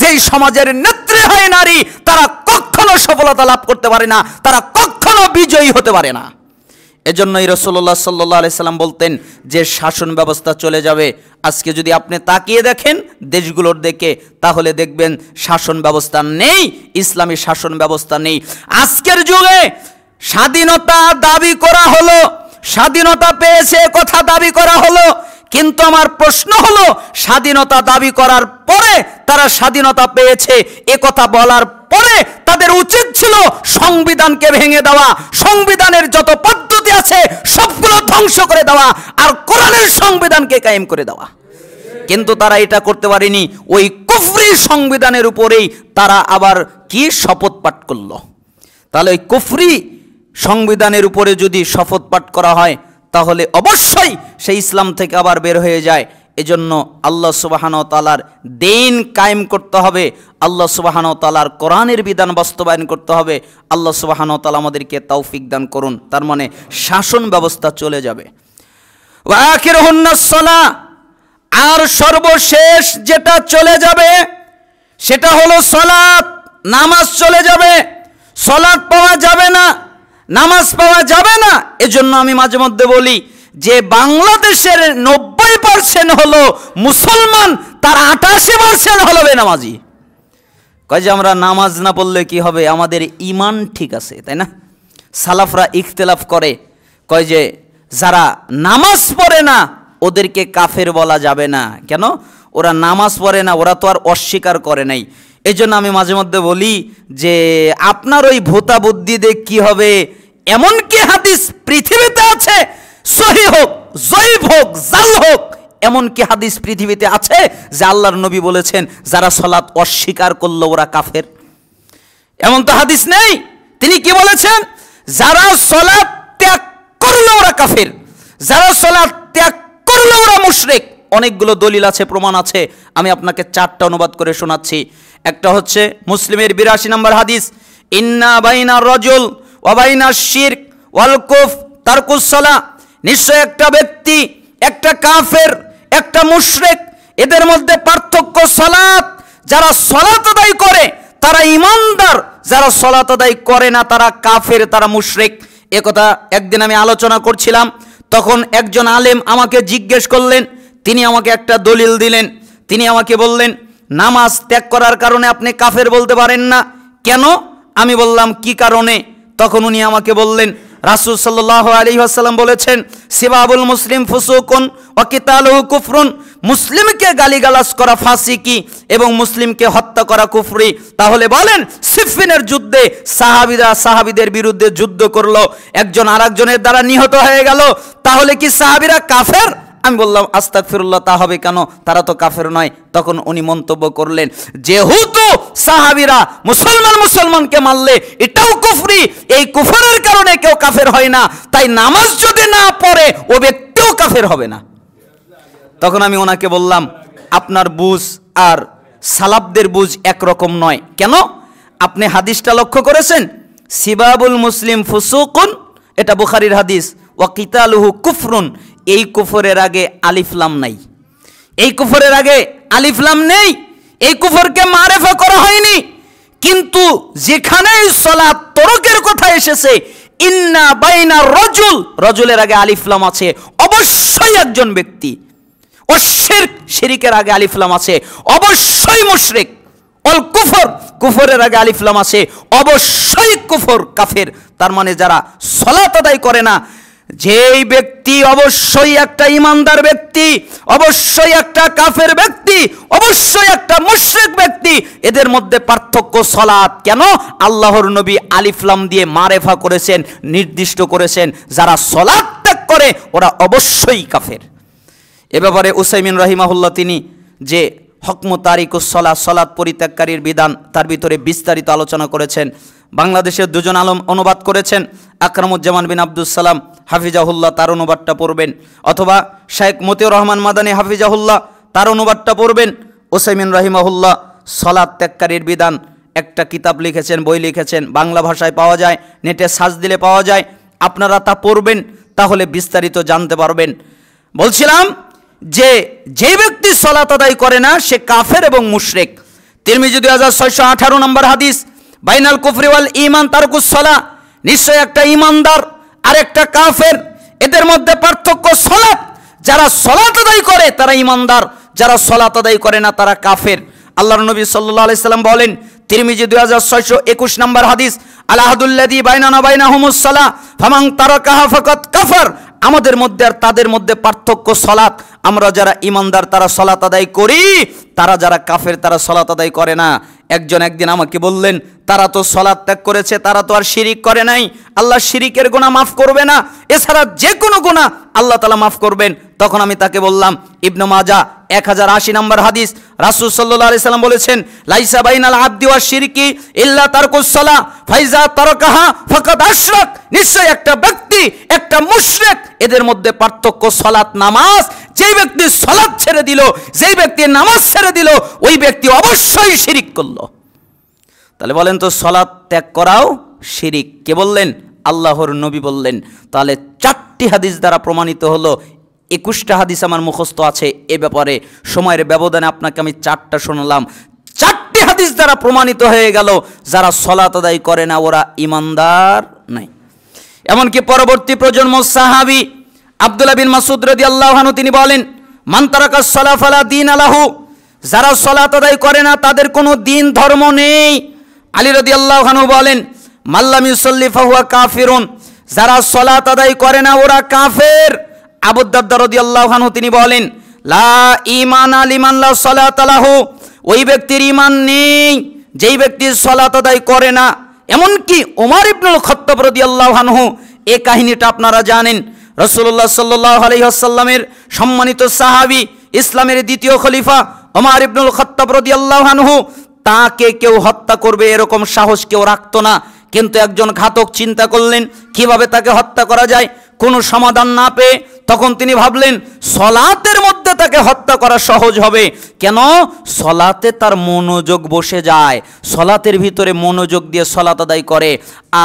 যেই সমাজের নেত্রী হয় নারী, তারা কখনো সফলতা লাভ করতে পারে না, তারা কখনো বিজয়ী হতে পারে না। এজন্যই রাসূলুল্লাহ সাল্লাল্লাহু আলাইহি সাল্লাম বলতেন যে শাসন ব্যবস্থা চলে যাবে। আজকে যদি আপনি তাকিয়ে দেখেন দেশগুলোর দিকে, তাহলে দেখবেন শাসন ব্যবস্থা নেই, ইসলামী শাসন ব্যবস্থা নেই। আজকের যুগে স্বাধীনতা দাবি করা হলো, স্বাধীনতা পেয়েছে কথা দাবি করা হলো, কিন্তু আমার প্রশ্ন হলো, স্বাধীনতা দাবি করার পরে তারা স্বাধীনতা পেয়েছে এ কথা বলার পরে তাদের উচিত ছিল সংবিধানকে ভেঙে দেওয়া, সংবিধানের যত পদ্ধতি আছে সবগুলো ধ্বংস করে দেওয়া, আর কোরআনের সংবিধানকে কায়েম করে দেওয়া। কিন্তু তারা এটা করতে পারেনি। ওই কুফরি সংবিধানের উপরেই তারা আবার কি শপথ পাঠ করলো। তাহলে ওই কুফরি সংবিধানের উপরে যদি শপথ পাঠ করা হয় তাহলে অবশ্যই সেই ইসলাম থেকে আবার বের হয়ে যায়। এজন্য আল্লাহ সুবহানাহু ওয়া তাআলার দ্বীন কায়েম করতে হবে, আল্লাহ সুবহানাহু ওয়া তাআলার কোরআনের বিধান বাস্তবায়ন করতে হবে। আল্লাহ সুবহানাহু ওয়া তাআলা আমাদেরকে তৌফিক দান করুন। তার মানে শাসন ব্যবস্থা চলে যাবে। ওয়া আখিরুহুন্নাস সালাহ, আর সর্বশেষ যেটা চলে যাবে সেটা হলো সালাত, নামাজ চলে যাবে। সালাত পাওয়া যাবে না, নামাজ পাওয়া যাবে না। এজন্য আমি মাঝে মধ্যে বলি যে বাংলাদেশের 90% হলো মুসলমান, তার 88% হলো বেনামাজি। কয় যে আমরা নামাজ না পড়লে কি হবে, আমাদের ঈমান ঠিক আছে, তাই না? সালাফরা ইখতিলাফ করে, কয় যে যারা নামাজ পড়ে না ওদেরকে কাফের বলা যাবে না। কেন? ওরা নামাজ পড়ে না, ওরা তো আর অস্বীকার করে নাই। এই জন্য আমি মাঝে মধ্যে বলি যে আপনার ওই ভোতা বুদ্ধি দিয়ে কি হবে, এমন কি হাদিস পৃথিবীতে আছে, সহিহ হোক জয়ীফ হোক জাল হোক, এমন কি হাদিস পৃথিবীতে আছে যে আল্লাহর নবী বলেছেন যারা সালাত অস্বীকার করলো ওরা কাফের? এমন তো হাদিস নেই। তিনি কি বলেছেন? যারা সালাত ত্যাগ করলো ওরা কাফের, যারা সালাত ত্যাগ করলো ওরা মুশরিক। অনেকগুলো দলিল আছে, প্রমাণ আছে, আমি আপনাকে 4টা অনুবাদ করে শোনাচ্ছি। একটা হচ্ছে মুসলিমের 82 নম্বর হাদিস, ইন্না বাইনা রাজুল ওয়া বাইনা শিরক ওয়াল কুফর তারকুস সালাহ, নিশ্চয় একটা ব্যক্তি, একটা কাফের, একটা মুশরিক, এদের মধ্যে পার্থক্য সালাত। যারা সালাত আদায় করে তারা ঈমানদার, যারা সালাত আদায় করে না তারা কাফের, তারা মুশরিক। একথা একদিন আমি আলোচনা করছিলাম, তখন একজন আলেম আমাকে জিজ্ঞেস করলেন, তিনি আমাকে একটা দলিল দিলেন। তিনি আমাকে বললেন, নামাজ ত্যাগ করার কারণে আপনি কাফের বলতে পারেন না কেন? আমি বললাম কি কারণে? তখন উনি আমাকে বললেন, রাসূল সাল্লাল্লাহু আলাইহি ওয়াসাল্লাম বলেছেন, সিবাবুল মুসলিম ফুসুকুন ওয়া কিতালুহু কুফরুন, মুসলিমকে গালিগালাজ করা ফাসিকি এবং মুসলিমকে হত্যা করা কুফরি। তাহলে বলেন, সিফিনের যুদ্ধে সাহাবীরা সাহাবীদের বিরুদ্ধে যুদ্ধ করলো, একজন আরেকজনের দ্বারা নিহত হয়ে গেল, তাহলে কি সাহাবীরা কাফের? আমি বললাম আস্তাগফিরুল্লাহ, তা হবে কেন, তারা তো কাফের নয়। তখন উনি মন্তব্য করলেন, যেহেতু সাহাবীরা মুসলমানকে মারলে এটাও কুফরি, এই কুফরের কারণে কেউ কাফের হয় না, তাই নামাজ যদি না পড়ে ও ব্যক্তিও কাফের হবে না। তখন আমি ওনাকে বললাম, আপনার বুঝ আর সালাফদের বুঝ একরকম নয়। কেন? আপনি হাদিসটা লক্ষ্য করেছেন, সিবাবুল মুসলিম ফুসুকুন, এটা বুখারীর হাদিস, ওয়া কিতালুহু কুফরুন, এই কুফরের আগে আলিফ লাম নাই, এই কুফরের আগে আলিফ লাম নেই, এই কুফরকে মারেফা করা হয়নি। কিন্তু যেখানে সালাত তরকের কথা এসেছে, ইন্না বাইনা রাজুল, রাজুলের আগে আলিফ লাম আছে, অবশ্যই একজন ব্যক্তি, অশিরক, শিরিকের আগে আলিফ লাম আছে, অবশ্যই মুশরিক। অল কুফর, কুফরের আগে আলিফ লাম আছে, অবশ্যই কুফর, কাফের। তার মানে যারা সালাত আদায় করে না, যেই ব্যক্তি অবশ্যই একটা ইমানদার ব্যক্তি, অবশ্যই একটা কাফের ব্যক্তি, অবশ্যই একটা মুশরিক ব্যক্তি। এদের মধ্যে পার্থক্য সালাত। কেন? আল্লাহর নবী আলিফ লাম দিয়ে মারেফা করেছেন, নির্দিষ্ট করেছেন যারা সালাত ত্যাগ করে ওরা অবশ্যই কাফের। এ ব্যাপারে উসাইমিন রাহিমাহুল্লাহ তিনি যে হকম তারিকুস সালাত, সালাত পরিত্যাগকারীর বিধান, তার ভিতরে বিস্তারিত আলোচনা করেছেন। বাংলাদেশের দুজন আলম অনুবাদ করেছেন, আকরামুজ্জামান বিন আব্দুল সালাম হাফিজাহুল্লাহ, তার অনুবাদটা পড়বেন, অথবা শেখ মতিউর রহমান মাদানী হাফিজাহুল্লাহ, তার অনুবাদটা পড়বেন। উসাইমিন রাহিমাহুল্লাহ সালাত ত্যাগকারীর বিধান একটা কিতাব লিখেছেন, বই লিখেছেন, বাংলা ভাষায় পাওয়া যায়, নেটে সার্চ দিলে পাওয়া যায়। আপনারা তা পড়বেন, তাহলে বিস্তারিত জানতে পারবেন। বলছিলাম যে যেই ব্যক্তি সালাত আদায় করে না সে কাফের এবং মুশরিক। তিরমিজি 2618 নম্বর হাদিস, বাইনাল কুফরি ওয়াল ঈমান তারকুস সালাহ, নিশ্চয় একটা ঈমানদার আর একটা কাফের, এদের মধ্যে পার্থক্য সালাত। যারা সালাত আদায় করে তারা ঈমানদার, যারা সালাত আদায় করে না তারা কাফের। আল্লাহর নবী সাল্লাল্লাহু আলাইহি সাল্লাম বলেন, তিরমিজি 2621 নম্বর হাদিস, আল আহাদুল্লাযী বাইনানা বাইনাহুমুস সালাহ ফামান তারাকাহা ফাকাদ কাফার। আমাদের মধ্যে আর তাদের মধ্যে পার্থক্য সালাত। আমরা যারা ঈমানদার তারা সালাত আদায় করি, তারা যারা কাফের তারা সালাত আদায় করে না। একজন একদিন আমাকে বললেন, তারা তো সালাত ত্যাগ করেছে, তারা তো আর শিরিক করে নাই, আল্লাহ শিরিকের গুনাহ মাফ করবে না, এছাড়া যে কোনো গুনাহ আল্লাহ তাআলা মাফ করবেন। তখন আমি তাকে বললাম, ইবনে মাজাহ 1080 নম্বর হাদিস, রাসূল সাল্লাল্লাহু আলাইহি সাল্লাম বলেছেন, লাইসা বাইনাল আবদি ওয়াশ শিরকি ইল্লা তারকুস সালাহ ফাইজা তারাকাহা ফাকাদ আশরাক। নিশ্চয় একটা ব্যক্তি, একটা মুশরিক, এদের মধ্যে পার্থক্য সালাত, নামাজ। যেই ব্যক্তি সালাত ছেড়ে দিল, যেই ব্যক্তি নামাজ ছেড়ে দিল, ওই ব্যক্তি অবশ্যই শিরিক করলো। তাহলে বলেন তো, সালাত ত্যাগ করাও শিরিক? কে বললেন? আল্লাহর নবী বললেন। তাহলে 4টি হাদিস দ্বারা প্রমাণিত হলো। 21টা হাদিস আমার মুখস্থ আছে, এ ব্যাপারে সময়ের ব্যবধানে আপনাকে আমি 4টা শোনালাম। 4টি হাদিস দ্বারা প্রমাণিত হয়ে গেল যারা সালাত আদায় করে না ওরা ঈমানদার নাই। এমনকি পরবর্তী প্রজন্ম সাহাবী আব্দুল্লাহ বিন মাসউদ রাদিয়াল্লাহু আনহু তিনি বলেন, মান তারাকাস সালাহ ফালা দীন লাহু। যারা সালাত আদায় করে না তাদের কোনো দিন ধর্ম নেই। আলী রাদিয়াল্লাহু আনহু বলেন, মাল্লাম ইউসাল্লি ফাহুয়া কাফিরুন। যারা সালাত আদায় করে না ওরা কাফের। আবু দারদা রাদিয়াল্লাহু আনহু তিনি বলেন, লা ঈমানা লিমান লা সালাত লাহু। ওই ব্যক্তির ঈমান নেই যেই ব্যক্তি সালাত আদায় করে না। এমনকি ওমর ইবনুল খাত্তাব রাদিয়াল্লাহু আনহু, এই কাহিনীটা আপনারা জানেন, রাসূলুল্লাহ সাল্লাল্লাহু আলাইহি ওয়াসাল্লামের সম্মানিত সাহাবী, ইসলামের দ্বিতীয় খলিফা ওমর ইবনুল খাত্তাব রাদিয়াল্লাহু আনহু, তাকে কেউ হত্যা করবে এরকম সাহস কেউ রাখতো না। কিন্তু একজন ঘাতক চিন্তা করলেন কিভাবে তাকে হত্যা করা যায়, কোনো সমাধান না পেয়ে তখন তিনি ভাবলেন সলাতের মধ্যে তাকে হত্যা করা সহজ হবে। কেন? সলাতে তার মনোযোগ বসে যায়, সলাতের ভিতরে মনোযোগ দিয়ে সলাত আদায় করে।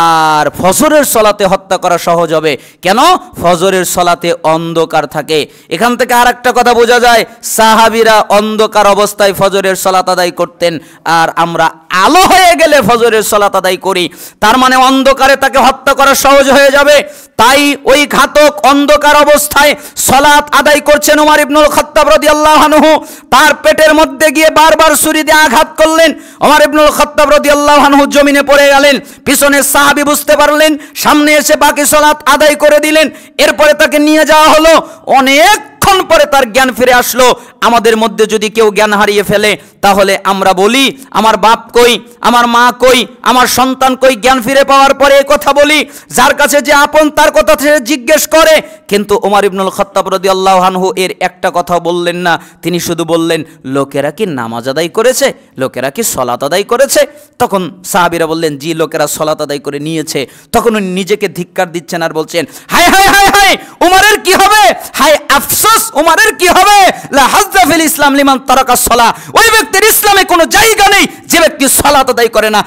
আর ফজরের সলাতে হত্যা করা সহজ হবে। কেন? ফজরের সলাতে অন্ধকার থাকে। এখান থেকে আর একটা কথা বোঝা যায়, সাহাবীরা অন্ধকার অবস্থায় ফজরের সলাত আদায় করতেন, আর আমরা আলো হয়ে গেলে ফজরের সলাত আদায় করি। তার মানে অন্ধকারে তাকে হত্যা করা সহজ হয়ে যাবে। তাই ওই ঘাতক অন্ধকার অবস্থায় সালাত আদায় করছেন। ওমর ইবনুল খাত্তাব রাদিয়াল্লাহু আনহু তার পেটের মধ্যে গিয়ে বারবার ছুরি দিয়ে আঘাত করলেন। ওমর ইবনুল খাত্তাব রাদিয়াল্লাহু আনহু জমিনে পড়ে গেলেন। পিছনের সাহাবী বুঝতে পারলেন, সামনে এসে বাকি সালাত আদায় করে দিলেন। এরপরে তাকে নিয়ে যাওয়া হলো। অনেকক্ষণ পরে তার জ্ঞান ফিরে আসলো। আমাদের মধ্যে যদি কেউ জ্ঞান হারিয়ে ফেলে তাহলে আমরা বলি আমার বাপ কই, আমার মা কই, আমার সন্তান কই। জ্ঞান ফিরে পাওয়ার পরে এই কথা বলি। যার কাছে যে আপন তার কথা সে জিজ্ঞেস করে। কিন্তু ওমর ইবনুল খাত্তাব রাদিয়াল্লাহু আনহু এর একটা কথা বললেন না। তিনি শুধু বললেন, লোকেরা কি নামাজ আদায় করেছে? লোকেরা কি সালাত আদায় করেছে? তখন সাহাবীরা বললেন, জি, লোকেরা সালাত আদায় করে নিয়েছে। তখন উনি নিজেকে ধিক্কার দিচ্ছেন আর বলছেন, হায় হায় হায় হায়, উমরের কি হবে? হায় আফসোস, উমরের কি হবে? লা হাজ্জা ফিল ইসলাম লিমান তারাকা সালাহ। ওই ব্যক্তির ইসলামে কোনো জায়গা নেই যে ব্যক্তি সালাত আদায় করে না।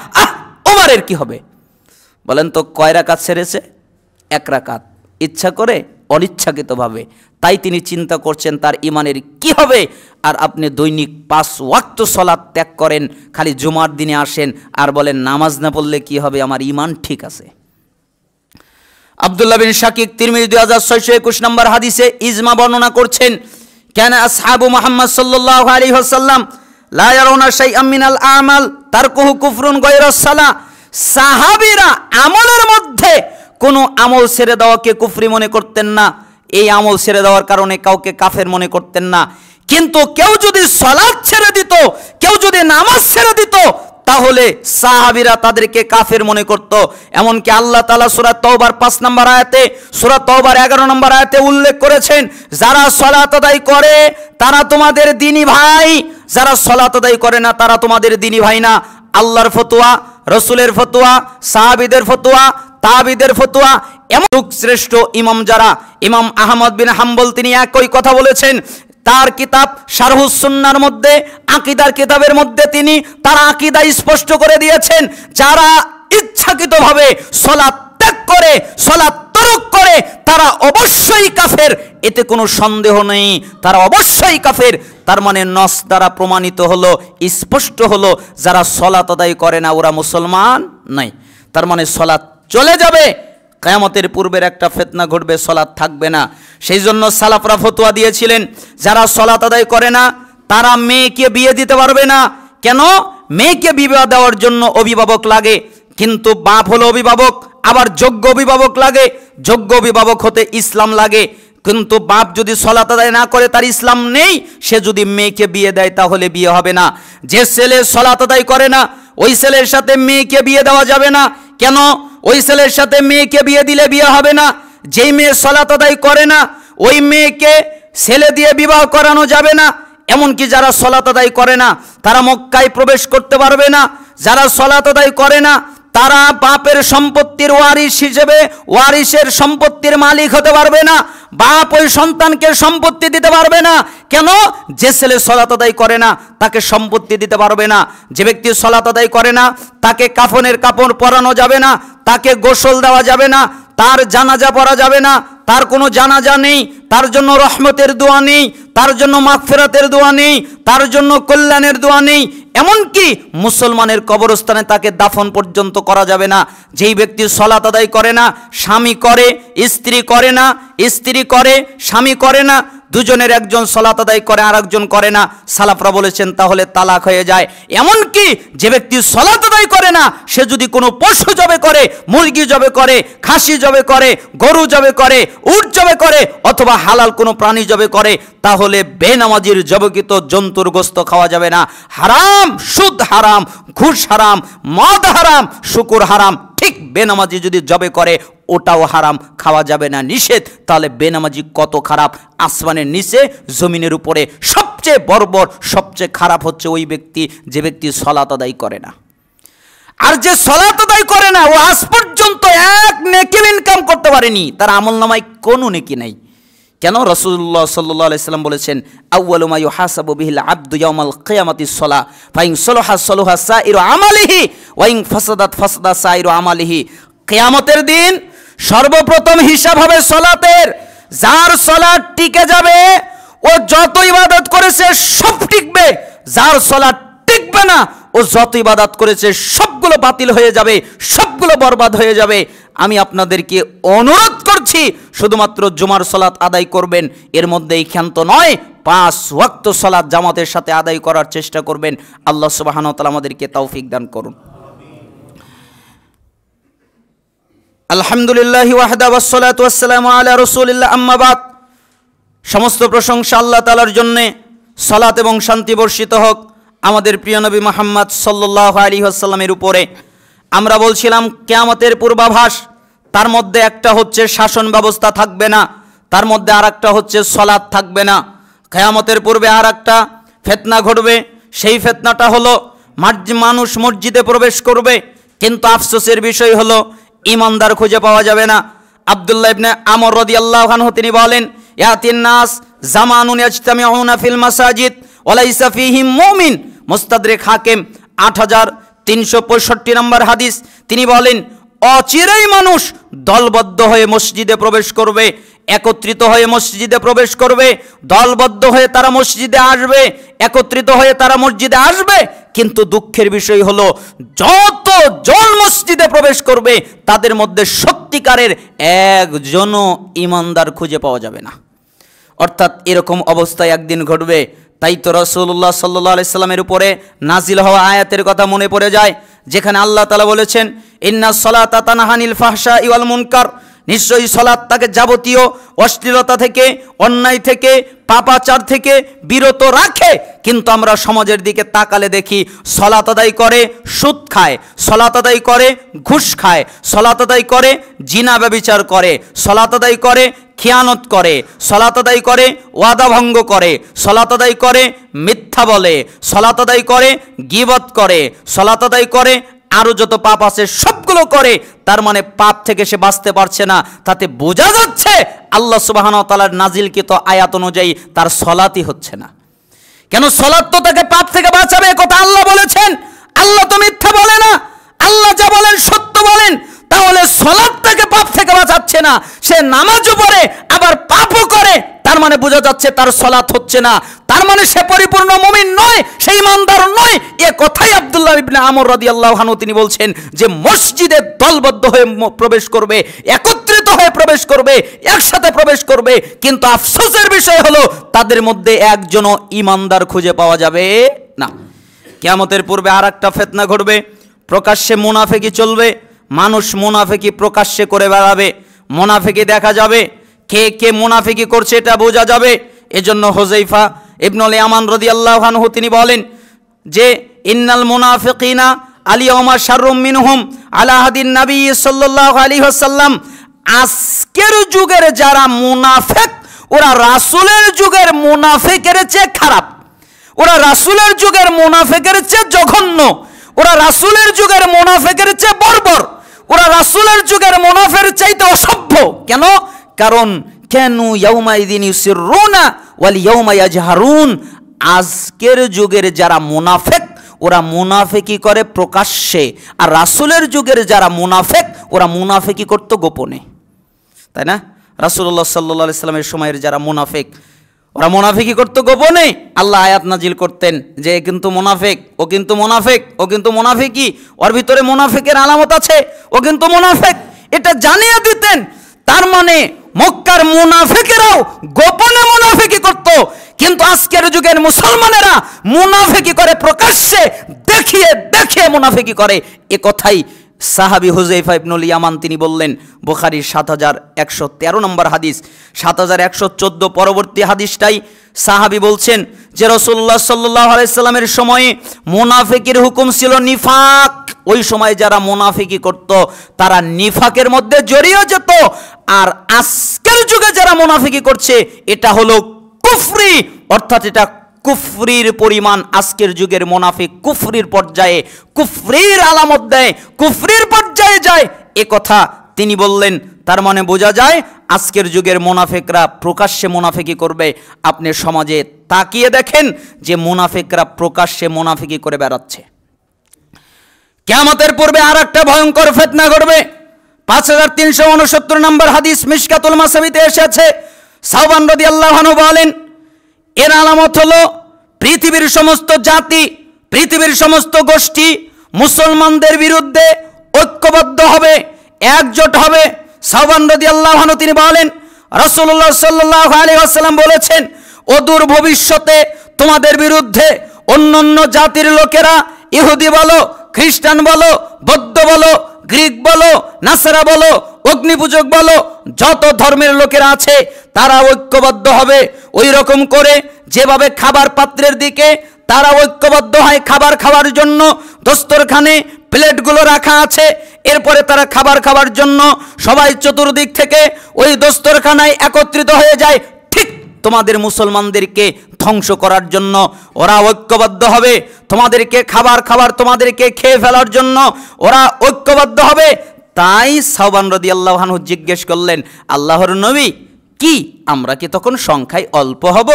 উমরের কি হবে? বলেন তো, কয় রাকাত ছেড়েছে? 1 রাকাত, ইচ্ছা করে, অনিচ্ছাকৃতভাবে। তাই তিনি চিন্তা করছেন তার ইমানের কি হবে। আর আপনি দৈনিক 5 ওয়াক্ত সালাত ত্যাগ করেন, খালি জুমার দিনে আসেন আর বলেন নামাজ না পড়লে কি হবে, আমার ইমান ঠিক আছে। আব্দুল্লাহ বিন শাকিক তিরমিজি 2621 নম্বর হাদিসে ইজমা বর্ণনা করছেন। কেন আসহাবু মুহাম্মদ সাল্লাল্লাহু আলাইহি ওয়াসাল্লাম লা ইয়ারাউনা শাইআম মিনাল আমাল তারকুহু কুফরুন গায়রাস সালাহ। সাহাবীরা আমলের মধ্যে কোনো আমল ছেড়ে দেওয়াকে কুফরি মনে করতেন না, এই আমল ছেড়ে দেওয়ার কারণে কাউকে কাফের মনে করতেন না। কিন্তু কেউ যদি সালাত ছেড়ে দিত, কেউ যদি নামাজ ছেড়ে দিত, তাহলে সাহাবীরা তাদেরকে কাফের মনে করত। এমনকি আল্লাহ তাআলা সূরা তাওবার 5 নম্বর আয়াতে, সূরা তাওবার 11 নম্বর আয়াতে উল্লেখ করেছেন, যারা সালাত আদায় করে তারা তোমাদের দ্বীনি ভাই, যারা সালাত আদায় করে না তারা তোমাদের দ্বীনি ভাই না। আল্লাহর ফতোয়া, রাসূলের ফতোয়া, সাহাবীদের ফতোয়া, তাবিদের ফতোয়া, এমন শ্রেষ্ঠ ইমাম যারা, ইমাম আহমদ বিন হাম্বল তিনি একই কথা বলেছেন তার কিতাব শারহুস সুন্নাহর মধ্যে, আকীদার কিতাবের মধ্যে তিনি তার আকীদা স্পষ্ট করে দিয়েছেন, যারা ইচ্ছাকৃতভাবে সালাত ত্যাগ করে, সালাত তরক করে, তারা অবশ্যই কাফের, এতে কোনো সন্দেহ নেই, তারা অবশ্যই কাফের। তার মানে নস দ্বারা প্রমাণিত হলো, স্পষ্ট হলো, যারা সালাত আদায় করে না ওরা মুসলমান নাই। তার মানে সালাত চলে যাবে, কিয়ামতের পূর্বের একটা ফিতনা ঘটবে, সালাত থাকবে না। সেই জন্য সালাফরা ফতোয়া দিয়েছিলেন, যারা সালাত আদায় করে না তারা মেয়েকে বিয়ে দিতে পারবে না। কেন? মেয়েকে বিবাহ দেওয়ার জন্য অভিভাবক লাগে, কিন্তু বাপ হলো অভিভাবক, আবার যোগ্য অভিভাবক লাগে, যোগ্য অভিভাবক হতে ইসলাম লাগে। কিন্তু বাপ যদি সালাত আদায় না করে, তার ইসলাম নেই, সে যদি মেয়েকে বিয়ে দেয় তাহলে বিয়ে হবে না। যে ছেলে সালাত আদায় করে না ওই ছেলের সাথে মেয়েকে বিয়ে দেওয়া যাবে না। কেন? ওই ছেলের সাথে মেয়েকে বিয়ে দিলে বিয়ে হবে না। যেই মেয়ে সালাত আদায় করে না ওই মেয়েকে ছেলে দিয়ে বিবাহ করানো যাবে না। এমনকি যারা সালাত আদায় করে না তারা মক্কায় প্রবেশ করতে পারবে না। যারা সালাত আদায় করে না তারা বাপের সম্পত্তির ওয়ারিশ হিসেবে ওয়ারিশের সম্পত্তির মালিক হতে পারবে না। বাপ ওই সন্তানকে সম্পত্তি দিতে পারবে না। কেন? যে ছেলে সালাত আদায় করে না তাকে সম্পত্তি দিতে পারবে না। যে ব্যক্তি সালাত আদায় করে না তাকে কাফনের কাপড় পরানো যাবে না, তাকে গোসল দেওয়া যাবে না, তার জানাজা পড়া যাবে না, তার কোনো জানাজা নেই, তার জন্য রহমতের দোয়া নেই, তার জন্য মাগফিরাতের দোয়া নেই, তার জন্য কল্যাণের দোয়া নেই। এমনকি মুসলমানের কবরস্থানে তাকে দাফন পর্যন্ত করা যাবে না। যেই ব্যক্তি সালাত আদায় করে না, স্বামী করে, স্ত্রী করে না, স্ত্রী করে, স্বামী করে না, দুজনের একজন সালাত আদায় করে আর একজন করে না, সালাফরা বলেছেন তাহলে তালাক হয়ে যায়। এমনকি যে ব্যক্তি সালাত আদায় করে না সে যদি কোনো পশু জবে করে, মুরগি জবে করে, খাসি জবে করে, গরু জবে করে, উট জবে করে, অথবা হালাল কোনো প্রাণী জবে করে, তাহলে বেনামাজির জবকিত জন্তুর গোস্ত খাওয়া যাবে না। হারাম, সুদ হারাম, ঘুষ হারাম, মদ হারাম, শুকুর হারাম। ঠিক বেনামাজি যদি জবে করে ওটাও হারাম, খাওয়া যাবে না, নিষেধ। তাহলে বেনামাজি কত খারাপ! আসমানের নিচে জমিনের উপরে সবচেয়ে বর্বর, সবচেয়ে খারাপ হচ্ছে ওই ব্যক্তি যে ব্যক্তি সালাত আদায় করে না। আর যে সালাত আদায় করে না ও আজ পর্যন্ত এক নেকি ইনকাম করতে পারেনি, তার আমলনামায় কোনো নেকি নাই। কেন? রাসূলুল্লাহ সাল্লাল্লাহু আলাইহি সাল্লাম বলেছেন, আউয়ালু মা ইউহাসাবু বিহিল আবদু ইয়াউমাল কিয়ামাতিস সালাহ ফাইন সালাহা সালাহা সাইরু আমালিহি ওয়া ইন ফাসাদাত ফাসাদা সাইরু আমালিহি। কিয়ামতের দিন সর্বপ্রথম হিসাব হবে সালাতের। যার সালাত টিকে যাবে ও যত ইবাদত করেছে সব টিকবে, যার সালাত টিকবে না ও যত ইবাদত করেছে সবগুলো বাতিল হয়ে যাবে, সবগুলো বরবাদ হয়ে যাবে। আমি আপনাদেরকে অনুরোধ করছি শুধুমাত্র জুমার সালাত আদায় করবেন, এর মধ্যেই ক্ষান্ত নয়, 5 ওয়াক্ত সালাত জামাতের সাথে আদায় করার চেষ্টা করবেন। আল্লাহ সুবহানাহু ওয়া তাআলা আমাদেরকে তৌফিক দান করুন। আলহামদুলিল্লাহি ওয়াহদা ওয়াসসালাতু ওয়াসসালামু আলা রাসূলিল্লাহ, আম্মা বাদ। সমস্ত প্রশংসা আল্লাহ তাআলার জন্যে, সালাত এবং শান্তি বর্ষিত হোক আমাদের প্রিয় নবী মুহাম্মদ সাল্লাল্লাহু আলাইহি ওয়াসাল্লামের উপরে। আমরা বলছিলাম কিয়ামতের পূর্বাভাস, তার মধ্যে একটা হচ্ছে শাসন ব্যবস্থা থাকবে না, তার মধ্যে আরেকটা হচ্ছে সালাত থাকবে না। কিয়ামতের পূর্বে আরেকটা ফিতনা ঘটবে, সেই ফিতনাটা হলো মানুষ মসজিদে প্রবেশ করবে, কিন্তু আফসোসের বিষয় হলো ইমানদার খুঁজে পাওয়া যাবে না। আব্দুল্লাহ ইবনে আমর রাদিয়াল্লাহু আনহু তিনি বলেন, ইয়াতিন নাস জামানুন ইয়াজতামিউনা ফিল মাসাজিদ ওয়া লাইসা ফীহিম মুমিন। মুস্তাদরিক হাকিম 8365 নম্বর হাদিস। তিনি বলেন, অচিরেই মানুষ দলবদ্ধ হয়ে মসজিদে প্রবেশ করবে, একত্রিত হয়ে মসজিদে প্রবেশ করবে, দলবদ্ধ হয়ে তারা মসজিদে আসবে, একত্রিত হয়ে তারা মসজিদে আসবে। কিন্তু দুঃখের বিষয় হলো যত জন মসজিদে প্রবেশ করবে তাদের মধ্যে সত্যিকারের একজনও ইমানদার খুঁজে পাওয়া যাবে না। অর্থাৎ এরকম অবস্থায় একদিন ঘটবে। তাই তো রাসূলুল্লাহ সাল্লাল্লাহু আলাইহি সাল্লামের উপরে নাজিল হওয়া আয়াতের কথা মনে পড়ে যায়, যেখানে আল্লাহ তাআলা বলেছেন, ইন্নাস সালাতা তানহা আনিল ফাহশাই ওয়াল মুনকার, নিশ্চয়ই সালাত তাকে যাবতীয় অশ্লীলতা থেকে, অন্যায় থেকে, পাপাচার থেকে বিরত রাখে। কিন্তু আমরা সমাজের দিকে তাকালে দেখি সালাত আদায় করে সুদ খায়, সালাত আদায় করে ঘুষ খায়, সালাত আদায় করে জিনা ব্যভিচার করে, সালাত আদায় করে খিয়ানত করে, সালাত আদায় করে ওয়াদা ভঙ্গ করে, সালাত আদায় করে মিথ্যা বলে, সালাত আদায় করে গীবত করে, সালাত আদায় করে আরও যত পাপ আছে সবগুলো করে। তার মানে পাপ থেকে সে বাঁচতে পারছে না। তাতে বোঝা যাচ্ছে আল্লাহ সুবহানাহু ওয়া তাআলার নাজিলকৃত আয়াত অনুযায়ী তার সলাতই হচ্ছে না। কেন? সলাত তো তাকে পাপ থেকে বাঁচাবে, কথা আল্লাহ বলেছেন। আল্লাহ তো মিথ্যা বলে না, আল্লাহ যা বলেন সত্য বলেন। তাহলে সলাত তাকে পাপ থেকে বাঁচাচ্ছে না, সে নামাজও পড়ে আবার পাপও করে, তার মানে বোঝা যাচ্ছে তার সলাত হচ্ছে না। তার মানে সে পরিপূর্ণ মুমিন নয়, সে ঈমানদার নয়। এ কথাই আব্দুল্লাহ ইবনে আমর রাদিয়াল্লাহু আনহু তিনি বলছেন যে মসজিদে দলবদ্ধ হয়ে প্রবেশ করবে, একত্রিত হয়ে প্রবেশ করবে, একসাথে প্রবেশ করবে, কিন্তু আফসোসের বিষয় হলো তাদের মধ্যে একজনও ঈমানদার খুঁজে পাওয়া যাবে না। কিয়ামতের পূর্বে আর একটা ফিতনা ঘটবে, প্রকাশ্যে মুনাফিকি চলবে, মানুষ মুনাফিকি প্রকাশ্যে করে বেড়াবে, মুনাফিকি দেখা যাবে, কে কে মুনাফিকি করছে এটা বোঝা যাবে। এজন্য হুযায়ফা ইবনুল ইয়ামান রাদিয়াল্লাহু আনহু তিনি বলেন যে ইন্নাল মুনাফিকিনা আলিয়াউমা শাররুম মিনহুম আলা হাদিন নবী সাল্লাল্লাহু আলাইহি ওয়াসাল্লাম, আজকের যুগের যারা মুনাফিক ওরা রাসূলের যুগের মুনাফিকের চেয়ে খারাপ, ওরা রাসূলের যুগের মুনাফিকের চেয়ে জঘন্য, ওরা রাসূলের যুগের মুনাফিকের চেয়ে বর্বর, ওরা রাসূলের যুগের মুনাফিকের চাইতে অসভ্য। কেন? কারণ কেন ইয়াউমাইদিন ইউসিরুনা ওয়াল ইয়াউমা ইয়াজহারুন, আজকের যুগের যারা মুনাফিক ওরা মুনাফিকি করে প্রকাশ্যে, আর রাসূলের যুগের যারা মুনাফিক ওরা মুনাফিকি করত গোপনে, তাই না? রাসূলুল্লাহ সাল্লাল্লাহু আলাইহি সাল্লামের সময়ের যারা মুনাফিক ওরা মুনাফিকি করতো গোপনে। আল্লাহ আয়াত নাজিল করতেন যে এ কিন্তু মুনাফিক, ও কিন্তু মুনাফিক, ও কিন্তু মুনাফিকি, ওর ভিতরে মুনাফিকের আলামত আছে, ও কিন্তু মুনাফিক, এটা জানিয়ে দিতেন। তার মানে মক্কার মুনাফিকেরাও গোপনে মুনাফিকি করত, কিন্তু আজকের যুগের মুসলমানেরা মুনাফিকি করে প্রকাশ্যে, দেখিয়ে দেখিয়ে মুনাফিকি করে। এ কথাই সাহাবী হুযায়ফা ইবনুল ইয়ামান তিনি বললেন। বুখারীর ৭১১৩ নম্বর হাদিস, ৭১১৪ পরবর্তী হাদিসটাই সাহাবী বলছেন যে রাসূলুল্লাহ সাল্লাল্লাহু আলাইহি সাল্লামের সময়ে মুনাফিকের হুকুম ছিল নিফাক। ওই সময় যারা মুনাফিকি করত তারা নিফাকের মধ্যে জড়িয়ে যেত। আর আজকের যুগে যারা মুনাফিকি করছে এটা হলো কুফরি, অর্থাৎ এটা কুফরির পরিমাণ। আজকের যুগের মুনাফিক কুফরির পর্যায়ে, কুফরির আলামত দেয়, কুফরির পর্যায়ে যায়, এ কথা তিনি বললেন। তার মানে বোঝা যায় আজকের যুগের মুনাফিকরা প্রকাশ্যে মুনাফিকি করবে। আপনি সমাজে তাকিয়ে দেখেন যে মুনাফিকরা প্রকাশ্যে মুনাফিকি করে বেড়াচ্ছে। কিয়ামতের পূর্বে আর একটা ভয়ঙ্কর ফিতনা ঘটবে। 5369 নম্বর হাদিস মিশকাতুল মাসাবিতে এসেছে, সাওবান রাদিয়াল্লাহু আনহু বলেন এর আলামত হলো পৃথিবীর সমস্ত জাতি, পৃথিবীর সমস্ত গোষ্ঠী মুসলমানদের বিরুদ্ধে ঐক্যবদ্ধ হবে, একজোট হবে। সাওবান রাদিয়াল্লাহু আনহু তিনি বলেন রাসূলুল্লাহ সাল্লাল্লাহু আলাইহি ওয়াসাল্লাম বলেছেন, অদূর ভবিষ্যতে তোমাদের বিরুদ্ধে অন্যান্য জাতির লোকেরা, ইহুদি বলো, খ্রিস্টান বলো, বৌদ্ধ বলো, গ্রিক বলো, নাসারা বলো, অগ্নিপূজক বলো, যত ধর্মের লোকেরা আছে তারা ঐক্যবদ্ধ হবে। ওই রকম করে যেভাবে খাবার পাত্রের দিকে তারা ঐক্যবদ্ধ হয় খাবার খাওয়ার জন্য, দস্তরখানে প্লেটগুলো রাখা আছে, এরপরে তারা খাবার খাওয়ার জন্য সবাই চতুর্দিক থেকে ওই দস্তরখানায় একত্রিত হয়ে যায়, ঠিক তোমাদের মুসলমানদেরকে ধ্বংস করার জন্য ওরা ঐক্যবদ্ধ হবে। তোমাদেরকে খাবার তোমাদেরকে খেয়ে ফেলার জন্য ওরা ঐক্যবদ্ধ হবে। তাই সাওবান রাদিয়াল্লাহু আনহু জিজ্ঞেস করলেন, আল্লাহর নবী, কি আমরা কি তখন সংখ্যায় অল্প হব?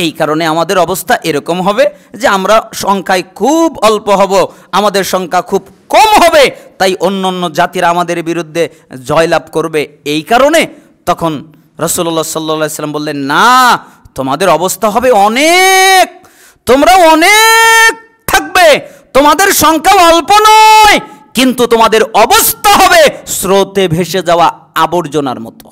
এই কারণে আমাদের অবস্থা এরকম হবে যে আমরা সংখ্যায় খুব অল্প হব, আমাদের সংখ্যা খুব কম হবে, তাই অন্য জাতিরা আমাদের বিরুদ্ধে জয়লাভ করবে, এই কারণে? তখন রাসূলুল্লাহ সাল্লাল্লাহু আলাইহি ওয়াসাল্লাম বললেন, না, তোমাদের অবস্থা হবে অনেক, তোমরা অনেক থাকবে, তোমাদের সংখ্যা অল্প নয়, কিন্তু তোমাদের অবস্থা হবে স্রোতে ভেসে যাওয়া আবর্জনার মতো।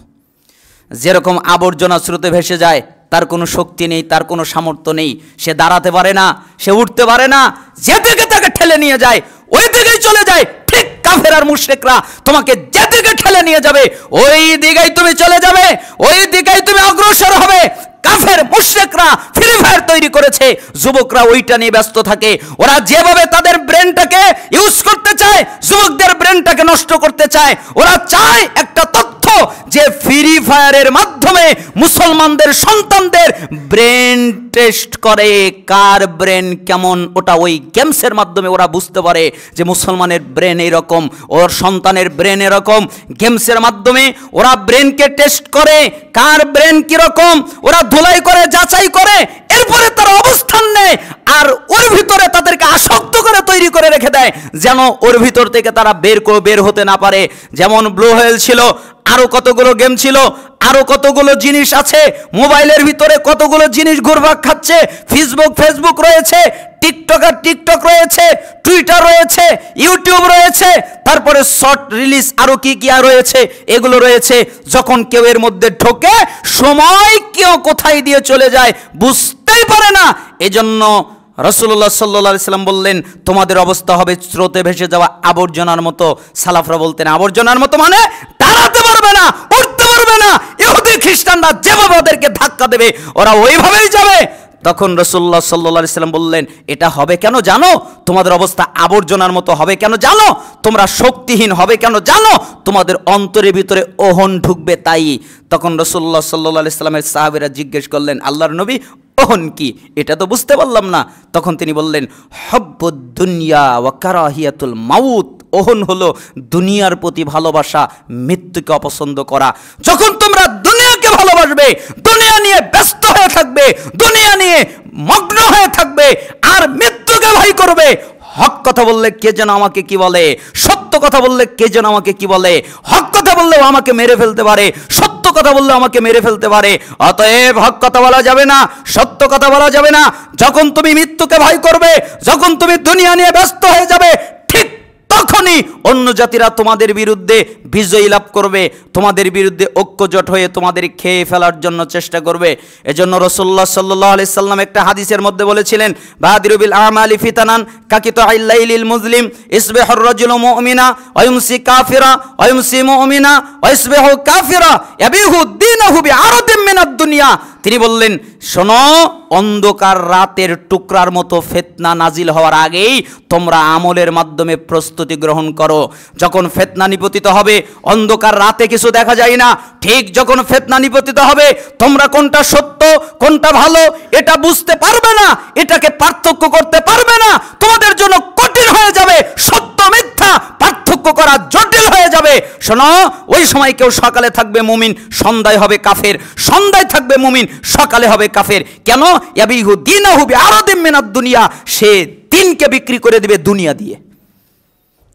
যেরকম আবর্জনা স্রোতে ভেসে যায় তার কোনো শক্তি নেই, তার কোনো সামর্থ্য নেই, সে দাঁড়াতে পারে না, সে উঠতে পারে না, যেদিকে তাকে ঠেলে নিয়ে যায় ওই দিকেই চলে যায়। ঠিক কাফের আর মুশরিকরা তোমাকে যেদিকে ঠেলে নিয়ে যাবে ওই দিকেই তুমি চলে যাবে, ওই দিকেই তুমি অগ্রসর হবে। কাফের মুশরিকরা ফ্রি ফায়ার তৈরি করেছে, যুবকরা ওইটা নিয়ে ব্যস্ত থাকে। ওরা যেভাবে তাদের ব্রেনটাকে ইউজ করতে চায়, যুবকদের ব্রেনটাকে নষ্ট করতে চায়। ওরা চায় একটা তথ্য যে ফ্রি ফায়ারের মাধ্যমে মুসলমানদের সন্তানদের ব্রেন টেস্ট করে, কার ব্রেন কেমন, ওটা ওই গেমসের মাধ্যমে ওরা বুঝতে পারে যে মুসলমানের ব্রেন এরকম, ওর সন্তানের ব্রেন এরকম। গেমসের মাধ্যমে ওরা ব্রেনকে টেস্ট করে, কার ব্রেন কিরকম, ওরা ধুলাই করে, যাচাই করে, এরপরে তারা অবস্থান নেয় আর ওর ভিতরে তাদেরকে আসক্ত করে তৈরি করে রেখে দেয় যেন ওর ভিতর থেকে তারা বের হতে না পারে। যেমন ব্লু হোয়েল ছিল, আরো কতগুলো গেম ছিল, আরো কতগুলো জিনিস আছে মোবাইলের ভিতরে, কতগুলো জিনিস ঘুরপাক খাচ্ছে। ফেসবুক রয়েছে, টিকটক রয়েছে, টুইটার রয়েছে, ইউটিউব রয়েছে, তারপরে শর্ট রিলিজ আরো কি রয়েছে, এগুলো রয়েছে। যখন কেউ এর মধ্যে ঢোকে সময় কেউ কোথায় দিয়ে চলে যায় বুঝতেই পারে না। এজন্য রাসূলুল্লাহ সাল্লাল্লাহু আলাইহি সাল্লাম বললেন তোমাদের অবস্থা হবে স্রোতে ভেসে যাওয়া আবর্জনার মতো। সালাফরা বলতেন আবর্জনার মতো মানে দাঁড়াতে পারবে না, উঠতে পারবে না। ইহুদি খ্রিস্টানরা যেভাবে ওদেরকে ধাক্কা দেবে ওরা ওইভাবেই যাবে। তখন রাসূলুল্লাহ সাল্লাল্লাহু আলাইহি সাল্লাম বললেন এটা হবে কেন জানো? তোমাদের অবস্থা আবর্জনার মতো হবে কেন জানো? তোমরা শক্তিহীন হবে কেন জানো? তোমাদের অন্তরের ভিতরে ওহন ঢুকবে তাই। তখন রাসূলুল্লাহ সাল্লাল্লাহু আলাইহি সাল্লামের সাহাবীরা জিজ্ঞেস করলেন আল্লাহর নবী ওহন কি? এটা তো বুঝতে পারলাম না। তখন তিনি বললেন হব্বুদ দুনিয়া ওয়া কারাহিয়াতুল মাউত। ওহন হলো দুনিয়ার প্রতি ভালোবাসা, মৃত্যুকে অপছন্দ করা। যখন তোমরা দুনিয়াকে ভালোবাসবে, দুনিয়া নিয়ে ব্যস্ত হয়ে থাকবে, দুনিয়া নিয়ে মগ্ন হয়ে থাকবে আর মৃত্যুকে ভয় করবে, হক কথা বললে কে যেন আমাকে কি বলে, সত্য কথা বললে কে যেন আমাকে কি বলে, হক কথা বললেও আমাকে মেরে ফেলতে পারে, সত্য কথা বললে আমাকে মেরে ফেলতে পারে। অতএব হক কথা বলা যাবে না, সত্য কথা বলা যাবে না। যখন তুমি মৃত্যুকে ভয় করবে, যখন তুমি দুনিয়া নিয়ে ব্যস্ত হয়ে যাবে, ঠিক তখনই অন্য জাতিরা তোমাদের বিরুদ্ধে বিজয়ী লাভ করবে, তোমাদের বিরুদ্ধে ঐক্যজোট হয়ে তোমাদের খেয়ে ফেলার জন্য চেষ্টা করবে। এজন্য রাসূলুল্লাহ সাল্লাল্লাহু আলাইহি সাল্লাম একটা হাদিসের মধ্যে বলেছিলেন বাদিরু বিল আমালি ফিতানান কাকিতু আইলাইলিল মুসলিম ইসবিহুর রাজুলু মুমিনা ওয়া ইউমসি কাফিরা ওয়া ইউমসি মুমিনা ওয়া ইসবিহু কাফিরা ইয়াবিহু দীনাহু বিআরদিম মিনাদ দুনিয়া। তিনি বললেন শোনো, অন্ধকার রাতের টুকরার মতো ফিতনা নাজিল হওয়ার আগেই তোমরা আমলের মাধ্যমে প্রস্তুতি গ্রহণ করো। যখন ফিতনা নিপতিত হবে, অন্ধকার রাতে কিছু দেখা যায় না, ঠিক যখন ফিতনা নিপতিত হবে তোমরা কোনটা সত্য কোনটা ভালো এটা বুঝতে পারবে না, এটাকে পার্থক্য করতে পারবে না। তোমাদের জন্য কঠিন হয়ে যাবে, সত্য মিথ্যা পার্থক্য করা জটিল হয়ে যাবে। শোনো, ওই সময় কেউ সকালে থাকবে মুমিন, সন্ধ্যায় হবে কাফের, সন্ধ্যায় থাকবে মুমিন, সকালে হবে কাফের। কেন? ইয়াবিহু দীনাহু বিআরদিম মিনাদ দুনিয়া। সে দিনকে বিক্রি করে দিবে দুনিয়া দিয়ে।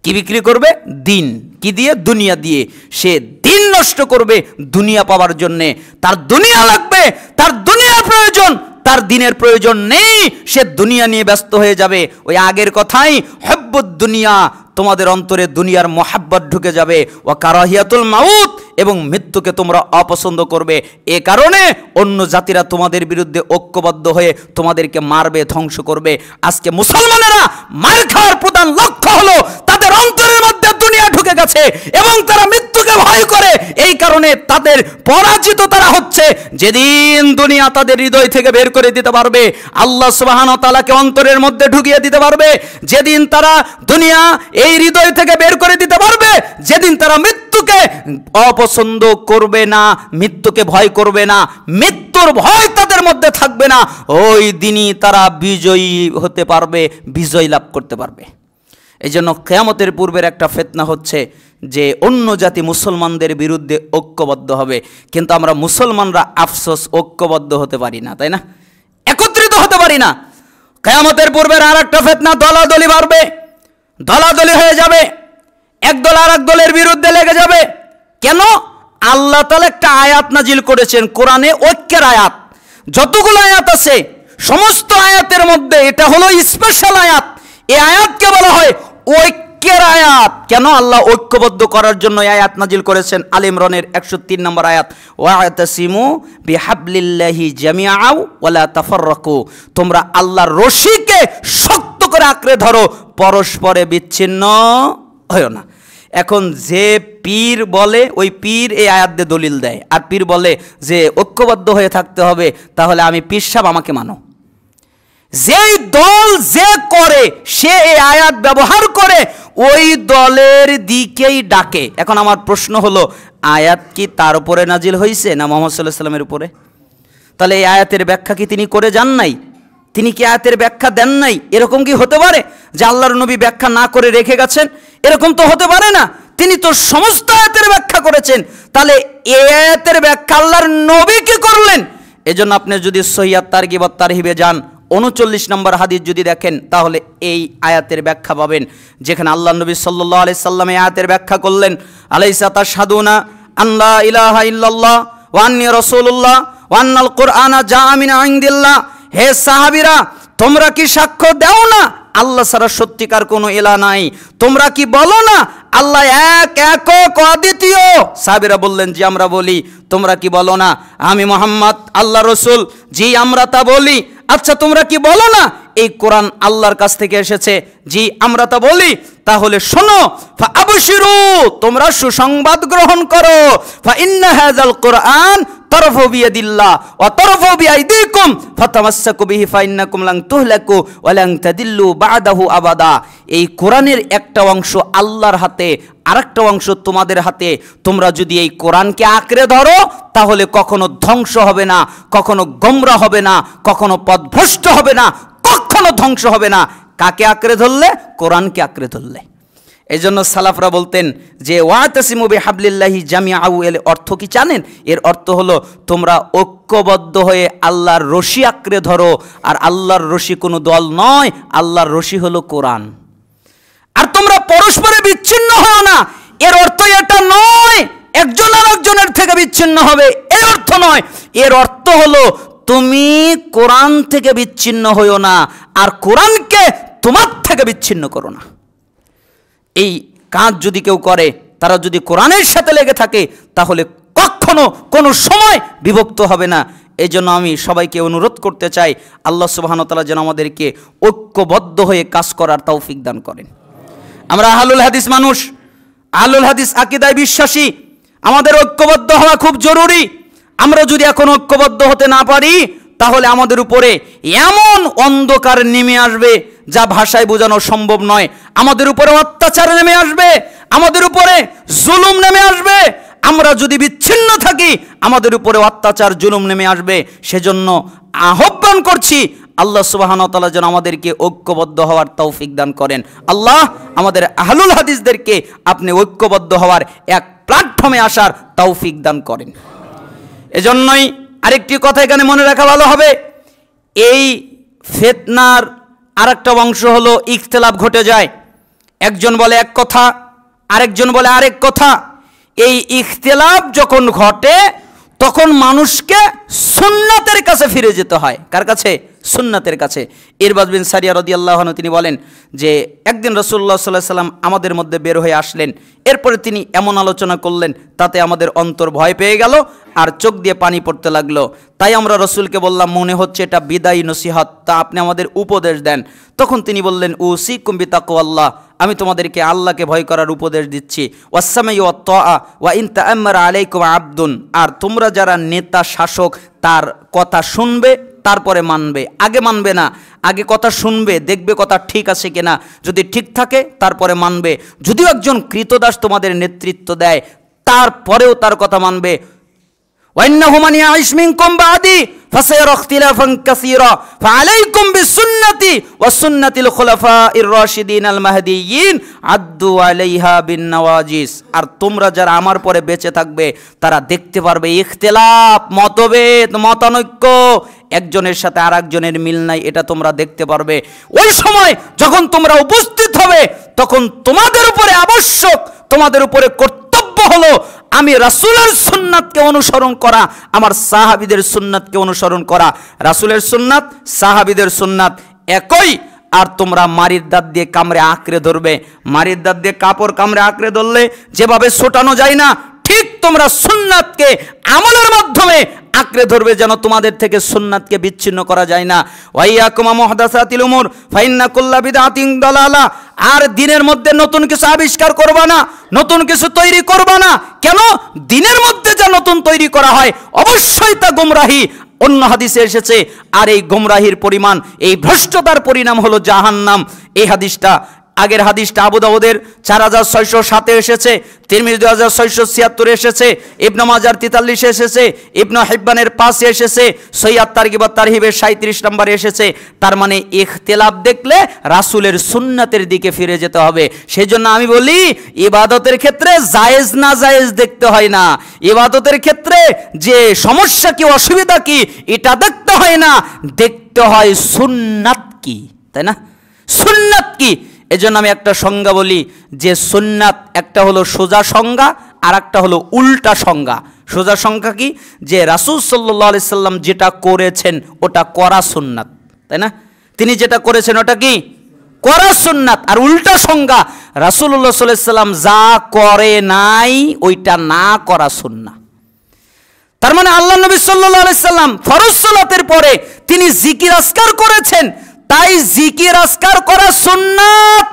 কি বিক্রি করবে? দিন। কি দিয়ে? দুনিয়া দিয়ে। সে দিন নষ্ট করবে দুনিয়া পাওয়ার জন্যে। তার দুনিয়া লাগবে, তার দুনিয়ার প্রয়োজন, তার দিনের প্রয়োজন নেই। সে দুনিয়া নিয়ে ব্যস্ত হয়ে যাবে। ওই আগের কথাই হব্বুদ দুনিয়া, তোমাদের অন্তরে দুনিয়ার মোহাব্বত ঢুকে যাবে। ওয়া কারাহিয়াতুল মাউত, এবং মৃত্যুকে তোমরা অপছন্দ করবে। এ কারণে অন্য জাতিরা তোমাদের বিরুদ্ধে ঐক্যবদ্ধ হয়ে তোমাদেরকে মারবে, ধ্বংস করবে। আজকে মুসলমানেরা মার খাওয়ার প্রধান লক্ষ্য হলো তাদের অন্তরের মধ্যে দুনিয়া ঢুকে গেছে এবং তারা মৃত্যুকে ভয় করে। এই কারণে তাদের পরাজিত তারা হচ্ছে। যেদিন দুনিয়া তাদের হৃদয় থেকে বের করে দিতে পারবে, আল্লাহ সুবহানাহু ওয়া তাআলাকে অন্তরের মধ্যে ঢুকিয়ে দিতে পারবে, যেদিন তারা দুনিয়া এই হৃদয় থেকে বের করে দিতে পারবে, যেদিন তারা মৃত্যুকে অপছন্দ করবে না, মৃত্যুকে ভয় করবে না, মৃত্যুর ভয় তাদের মধ্যে থাকবে না, ওই দিনই তারা বিজয়ী হতে পারবে, বিজয় লাভ করতে পারবে। এই জন্য কিয়ামতের পূর্বের একটা ফিতনা হচ্ছে যে অন্য জাতি মুসলমানদের বিরুদ্ধে ঐক্যবদ্ধ হবে, কিন্তু আমরা মুসলমানরা আফসোস ঐক্যবদ্ধ হতে পারি না, তাই না? একত্রিত হতে পারি না। কিয়ামতের পূর্বের আর একটা ফিতনা, দলাদলি বাড়বে, দলাদলি হয়ে যাবে, এক দল আর এক দলের বিরুদ্ধে লেগে যাবে। কেন? আল্লাহ তাআলা একটা আয়াত নাজিল করেছেন কোরআনে, ঐক্যের আয়াত। যতগুলো আয়াত আছে সমস্ত আয়াতের মধ্যে এটা হলো স্পেশাল আয়াত। এই আয়াতকে বলা হয় ঐক্য ঐক্যের আয়াত। কেন? আল্লাহ ঐক্যবদ্ধ করার জন্য এই আয়াত নাজিল করেছেন। আলে ইমরানের 103 নম্বর আয়াত, ওয়াতাসিমু বিহাবলিল্লাহি জামিআও ওয়ালা তাফাররাকু, তোমরা আল্লাহর রশিকে শক্ত করে আঁকড়ে ধরো, পরস্পরে বিচ্ছিন্ন হয় না। এখন যে পীর বলে, ওই পীর এই আয়াত দিয়ে দলিল দেয়, আর পীর বলে যে ঐক্যবদ্ধ হয়ে থাকতে হবে, তাহলে আমি পীর সাহেব, আমাকে মানো। যেই দল যে করে সে এই আয়াত ব্যবহার করে ওই দলের দিকেই ডাকে। এখন আমার প্রশ্ন হলো, আয়াত কি তার উপরে নাজিল হয়েছে না মুহাম্মদ সাল্লাল্লাহু আলাইহি ওয়াসাল্লামের উপরে? তাহলে এই আয়াতের ব্যাখ্যা কি তিনি করে যান নাই? তিনি কি আয়াতের ব্যাখ্যা দেন নাই? এরকম কি হতে পারে যে আল্লাহর নবী ব্যাখ্যা না করে রেখে গেছেন? এরকম তো হতে পারে না। তিনি তো সমস্ত আয়াতের ব্যাখ্যা করেছেন। তাহলে এই আয়াতের ব্যাখ্যা আল্লাহর নবী কি করলেন? এজন্য আপনি যদি সহিহ তারগিব ওয়াত তারহিবে যান, 39 নম্বর হাদিস যদি দেখেন, তাহলে এই আয়াতের ব্যাখ্যা পাবেন, যেখানে আল্লাহ নবী সাল্লাল্লাহু আলাইহি সাল্লাম এই আয়াতের ব্যাখ্যা করলেন, আলাইসা তাশহাদুনা আল্লা ইলাহা ইল্লাল্লাহ ওয়া আন্নী রাসূলুল্লাহ ওয়া আন্নাল কুরআনা জাআ মিন ইনদিল্লাহ। হে সাহাবীরা, তোমরা কি সাক্ষ্য দাও না আল্লাহ ছাড়া সত্যিকার কোনো ইলাহ নাই? তোমরা কি বলো না আল্লাহ এক, একক, অদ্বিতীয়? সাহাবীরা বললেন, জি আমরা বলি। তোমরা কি বলো না আমি মুহাম্মদ আল্লাহর রাসূল? জি আমরা তা বলি। আচ্ছা তোমরা কি বলো না এই কোরআন আল্লাহর কাছ থেকে এসেছে? জি আমরা তা বলি। তাহলে শোনো, ফাআবশিরু, তোমরা সুসংবাদ গ্রহণ করো, ফা ইন্না হাযাল কুরআন তারফু বিয়াদিল্লাহ ওয়া তারফু বিআইদিকুম ফাতামাসসাকু বিহি ফা ইন্নাকুম লান তুহলাকু ওয়া লান তাদিল্লু বা'দাহু আবাদা। এই কোরআনের একটা অংশ আল্লাহর হাতে, আরেকটা অংশ তোমাদের হাতে। তোমরা যদি এই কোরআনকে আঁকড়ে ধরো, তাহলে কখনো ধ্বংস হবে না, কখনো গোমরা হবে না, কখনো পথভ্রষ্ট হবে না, কখনো ধ্বংস হবে না। কাকে আঁকড়ে ধরলে? কোরআনকে আঁকড়ে ধরলে। এই জন্য সালাফরা বলতেন যে ওয়াতাসিমু বিহাবলিল্লাহি জামিআউ, এর অর্থ কি জানেন? এর অর্থ হলো তোমরা ঐক্যবদ্ধ হয়ে আল্লাহর রশি আঁকড়ে ধরো। আর আল্লাহর রশি কোনো দল নয়, আল্লাহর রশি হলো কোরআন। আর তোমরা পরস্পরে বিচ্ছিন্ন হও না, এর অর্থ এটা নয় একজন আরেকজনের থেকে বিচ্ছিন্ন হবে, এর অর্থ নয়। এর অর্থ হলো তুমি কোরআন থেকে বিচ্ছিন্ন হইও না, আর কোরআনকে তোমার থেকে বিচ্ছিন্ন করো না। এই কাজ যদি কেউ করে, তারা যদি কোরআনের সাথে লেগে থাকে, তাহলে কখনো কোনো সময় বিভক্ত হবে না। এই জন্য আমি সবাইকে অনুরোধ করতে চাই, আল্লাহ সুবহানাহু ওয়া তাআলা যেন আমাদেরকে ঐক্যবদ্ধ হয়ে কাজ করার তৌফিক দান করেন। আমরা আহলুল হাদিস মানুষ, আহলুল হাদিস আকীদায় বিশ্বাসী, আমাদের ঐক্যবদ্ধ হওয়া খুব জরুরি। আমরা যদি এখন ঐক্যবদ্ধ হতে না পারি, তাহলে আমাদের উপরে এমন অন্ধকার নেমে আসবে যা ভাষায় বোঝানো সম্ভব নয়। আমাদের উপরে অত্যাচার নেমে আসবে, আমাদের উপরে জুলুম নেমে আসবে। আমরা যদি বিচ্ছিন্ন থাকি, আমাদের উপরে অত্যাচার জুলুম নেমে আসবে। সেজন্য আহ্বান করছি, আল্লাহ সুবহানাহু ওয়া তাআলা যেন আমাদেরকে ঐক্যবদ্ধ হওয়ার তৌফিক দান করেন। আল্লাহ আমাদের আহলুল হাদিসদেরকে আপনি ঐক্যবদ্ধ হওয়ার এক প্ল্যাটফর্মে আসার তৌফিক দান করেন। এজন্যই আরেকটি কথা এখানে মনে রাখা ভালো হবে, এই ফিতনার আরেকটা অংশ হলো ইখতিলাফ ঘটে যায়। একজন বলে এক কথা, আরেকজন বলে আরেক কথা। এই ইখতিলাফ যখন ঘটে, তখন মানুষকে সুন্নাতের কাছে ফিরে যেতে হয়। কার কাছে? সুন্নাতের কাছে। ইরবাদ বিন সারিয়া রাদিয়াল্লাহু আনহু তিনি বলেন যে একদিন রাসূলুল্লাহ সাল্লাল্লাহু আলাইহি ওয়াসাল্লাম আমাদের মধ্যে বের হয়ে আসলেন। এরপরে তিনি এমন আলোচনা করলেন, তাতে আমাদের অন্তর ভয় পেয়ে গেল আর চোখ দিয়ে পানি পড়তে লাগলো। তাই আমরা রাসূলকে বললাম, মনে হচ্ছে এটা বিদায়ী নসিহত, তা আপনি আমাদের উপদেশ দেন। তখন তিনি বললেন, উসিকুম বিতাকওয়াল্লাহ, আমি তোমাদেরকে আল্লাহকে ভয় করার উপদেশ দিচ্ছি। ওয়াসসামাই ওয়াত তাআ ওয়া ইন তাআম্মারা আলাইকুম আবদুন, আর তোমরা যারা নেতা শাসক, তার কথা শুনবে, তারপরে মানবে। আগে মানবে না, আগে কথা শুনবে, দেখবে কথা ঠিক আছে কিনা। যদি ঠিক থাকে তারপরে মানবে। যদিও একজন কৃতদাস তোমাদের নেতৃত্ব দেয়, তারপরেও তার কথা মানবে। ওয়াইন্নাহু মান ইয়াইশ মিনকুম বাদি ফাসায়ারা ইখতিলাফান কাসীরা ফাআলাইকুম বিসুন্নতি ওয়া সুন্নাতিল খুলাফাইর রাশিদিন আল মাহদিয়িন আদ্দু আলাইহা বিন নওয়াজিস। আর তোমরা যারা আমার পরে বেঁচে থাকবে, তারা দেখতে পারবে ইখতিলাফ, মতভেদ, মতানৈক্য, একজনের সাথে আরেকজনের মিল নাই, এটা তোমরা দেখতে পারবে। ওই সময় যখন তোমরা উপস্থিত হবে, তখন তোমাদের উপরে আবশ্যক, তোমাদের উপরে কর্তব্য হলো আমি রাসূলের সুন্নাতকে অনুসরণ করা, আমার সাহাবীদের সুন্নাতকে অনুসরণ করা। রাসূলের সুন্নাত, সাহাবীদের সুন্নাত একই। আর তোমরা মারির দাঁত দিয়ে কামড়ে আঁকড়ে ধরবে। মারির দাঁত দিয়ে কাপড় কামড়ে আঁকড়ে ধরলে যেভাবে ছোটানো যায় না, ঠিক তোমরা সুন্নাতকে আমলের মাধ্যমে আঁকড়ে ধরবে, যেন তোমাদের থেকে সুন্নাতকে বিচ্ছিন্ন করা যায় না। ওয়াইয়াকুম মুহদাসাতিল উমুর ফাইন্না কুল্লা বিদআতিন দালালা। আর দিনের মধ্যে নতুন কিছু আবিষ্কার করবা না, নতুন কিছু তৈরি করবা না। কেন? দিনের মধ্যে যা নতুন তৈরি করা হয় অবশ্যই তা গোমরাহি। অন্য হাদিসে এসেছে, আর এই গোমরাহির পরিমাণ, এই ভ্রষ্টতার পরিণাম হলো জাহান্নাম। এই হাদিসটা, আগের হাদিসটা আবু দাউদের 4607 এসেছে, তিরমিজি 2676 এসেছে, ইবনে মাজার 43 এসেছে, ইবনে হিব্বানের 5 এসেছে, সহিহ তারগিব ওয়াত তারহিবের 37 নম্বরে এসেছে। তার মানে ইখতিলাফ দেখলে রাসূলের সুন্নাতের দিকে ফিরে যেতে হবে। সেজন্য আমি বলি, ইবাদতের ক্ষেত্রে জায়েজ না জায়েজ দেখতে হয় না, ইবাদতের ক্ষেত্রে যে সমস্যা কি অসুবিধা কি এটা দেখতে হয় না, দেখতে হয় সুন্নাত কি, তাই না? সুন্নাত কি? এজন্য আমি একটা সংজ্ঞা বলি যে সুন্নাত একটা হলো সোজা সংজ্ঞা, আর একটা হলো উল্টা সংজ্ঞা। সোজা সংজ্ঞা কি? যে রাসূল সাল্লাল্লাহু আলাইহি সাল্লাম যেটা করেছেন ওটা করা সুন্নাত, তাই না? তিনি যেটা করেছেন ওটা কি? করা সুন্নাত। আর উল্টা সংজ্ঞা, রাসূলুল্লাহ সাল্লাল্লাহু আলাইহি সাল্লাম যা করে নাই ওইটা না করা সুন্নাত। তার মানে আল্লাহ নবী সাল্লাল্লাহু আলাইহি সাল্লাম ফরজ সালাতের পরে তিনি জিকির আজকার করেছেন, তাই জিকির আজকার করা সুন্নাত।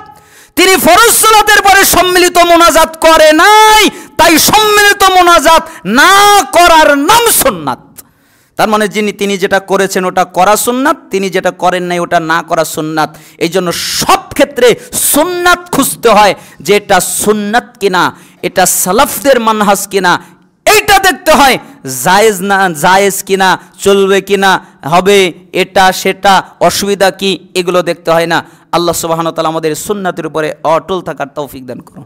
তিনি ফরজ সালাতের পরে সম্মিলিত মোনাজাত করে নাই, তাই সম্মিলিত মোনাজাত না করার নাম সুন্নাত। তার মানে তিনি যেটা করেছেন ওটা করা সুন্নাত, তিনি যেটা করেন নাই ওটা না করা সুন্নাত। এই জন্য সব ক্ষেত্রে সুন্নাত খুঁজতে হয় যে এটা সুন্নাত কিনা, এটা সালাফদের মানহাজ কিনা, এইটা দেখতে হয়। জায়েজ না জায়েজ কিনা, চলবে কিনা, হবে এটা সেটা, অসুবিধা কি, এগুলো দেখতে হয় না। আল্লাহ সুবহানাহু ওয়া তাআলা আমাদের সুন্নাতের উপরে অটল থাকার তৌফিক দান করুন।